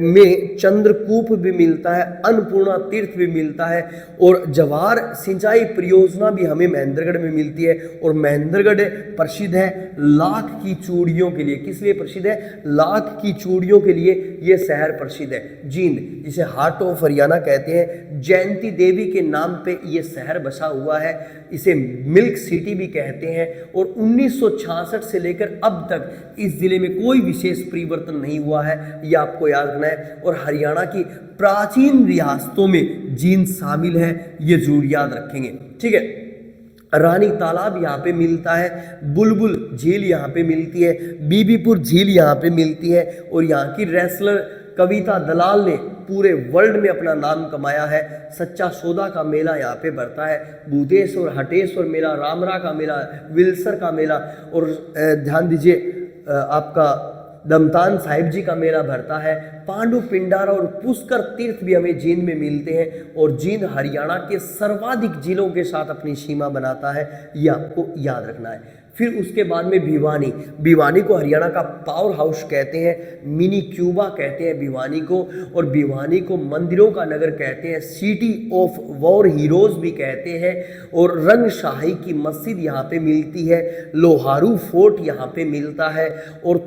में चंद्रकूप भी मिलता है, अन्नपूर्णा तीर्थ भी मिलता है, और जवाहर सिंचाई परियोजना भी हमें महेंद्रगढ़ में मिलती है। और महेंद्रगढ़ प्रसिद्ध है लाख की चूड़ियों के लिए। किस लिए प्रसिद्ध है, लाख की चूड़ियों के लिए यह शहर प्रसिद्ध है। जींद, जिसे हार्ट ऑफ हरियाणा कहते हैं, जयंती देवी के नाम पे यह शहर बसा हुआ है। इसे मिल्क सिटी भी कहते हैं। और 1966 से लेकर अब तक इस जिले में कोई विशेष परिवर्तन नहीं हुआ है, यह आपको याद रखना है। और हरियाणा की प्राचीन रियासतों में जींद शामिल है, ये जरूर याद रखेंगे। ठीक है, रानी तालाब यहाँ पे मिलता है, बुलबुल झील यहाँ पे मिलती है, बीबीपुर झील यहाँ पे मिलती है। और यहाँ की रेसलर कविता दलाल ने पूरे वर्ल्ड में अपना नाम कमाया है। सच्चा सौदा का मेला यहाँ पे बढ़ता है, भूतेश्वर हटेश्वर मेला, रामरा का मेला, विल्सर का मेला, और ध्यान दीजिए आपका दमतान साहिब जी का मेला भरता है। पांडु पिंडारा और पुष्कर तीर्थ भी हमें जींद में मिलते हैं। और जींद हरियाणा के सर्वाधिक जिलों के साथ अपनी सीमा बनाता है, ये आपको याद रखना है। फिर उसके बाद में भिवानी, भिवानी को हरियाणा का पावर हाउस कहते हैं, मिनी क्यूबा कहते हैं भिवानी को। और भिवानी को मंदिरों का नगर कहते हैं, सिटी ऑफ वॉर हीरोज भी कहते हैं। और रंगशाही की मस्जिद यहाँ पे मिलती है, लोहारू फोर्ट यहाँ पे मिलता है। और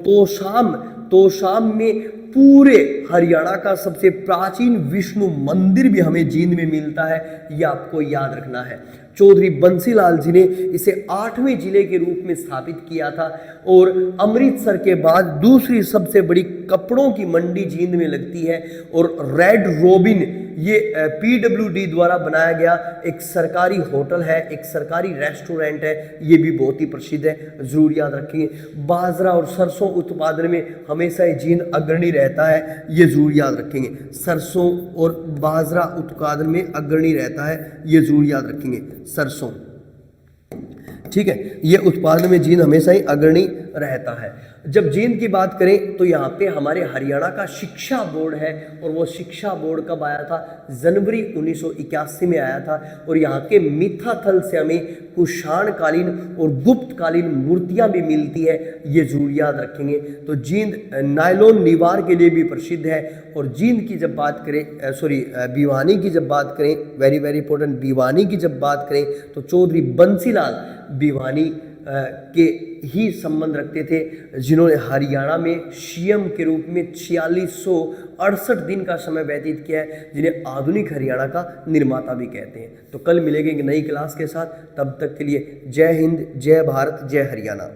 तोशाम में पूरे हरियाणा का सबसे प्राचीन विष्णु मंदिर भी हमें जींद में मिलता है, यह आपको याद रखना है। चौधरी बंसीलाल जी ने इसे 8वें जिले के रूप में स्थापित किया था। और अमृतसर के बाद दूसरी सबसे बड़ी कपड़ों की मंडी जींद में लगती है। और रेड रोबिन ये PWD द्वारा बनाया गया एक सरकारी होटल है, एक सरकारी रेस्टोरेंट है, ये भी बहुत ही प्रसिद्ध है, जरूर याद रखिए। बाजरा और सरसों उत्पादन में हमेशा ये जींद अग्रणी रहता है, ये जरूर याद रखेंगे। सरसों और बाजरा उत्पादन में अग्रणी रहता है, ये जरूर याद रखेंगे, सरसों। ठीक है, ये उत्पादन में जींद हमेशा ही अग्रणी रहता है। जब जींद की बात करें तो यहाँ पे हमारे हरियाणा का शिक्षा बोर्ड है। और वो शिक्षा बोर्ड कब आया था, जनवरी 1981 में आया था। और यहाँ के मिथाथल से हमें कुषाण कालीन और गुप्त कालीन मूर्तियाँ भी मिलती है, ये जरूर याद रखेंगे। तो जींद नायलॉन निवार के लिए भी प्रसिद्ध है। और जींद की जब बात करें भिवानी की जब बात करें, वेरी वेरी इंपॉर्टेंट, भिवानी की जब बात करें तो चौधरी बंसीलाल भिवानी के ही संबंध रखते थे, जिन्होंने हरियाणा में सीएम के रूप में 4668 दिन का समय व्यतीत किया है, जिन्हें आधुनिक हरियाणा का निर्माता भी कहते हैं। तो कल मिलेंगे एक नई क्लास के साथ, तब तक के लिए जय हिंद, जय भारत, जय हरियाणा।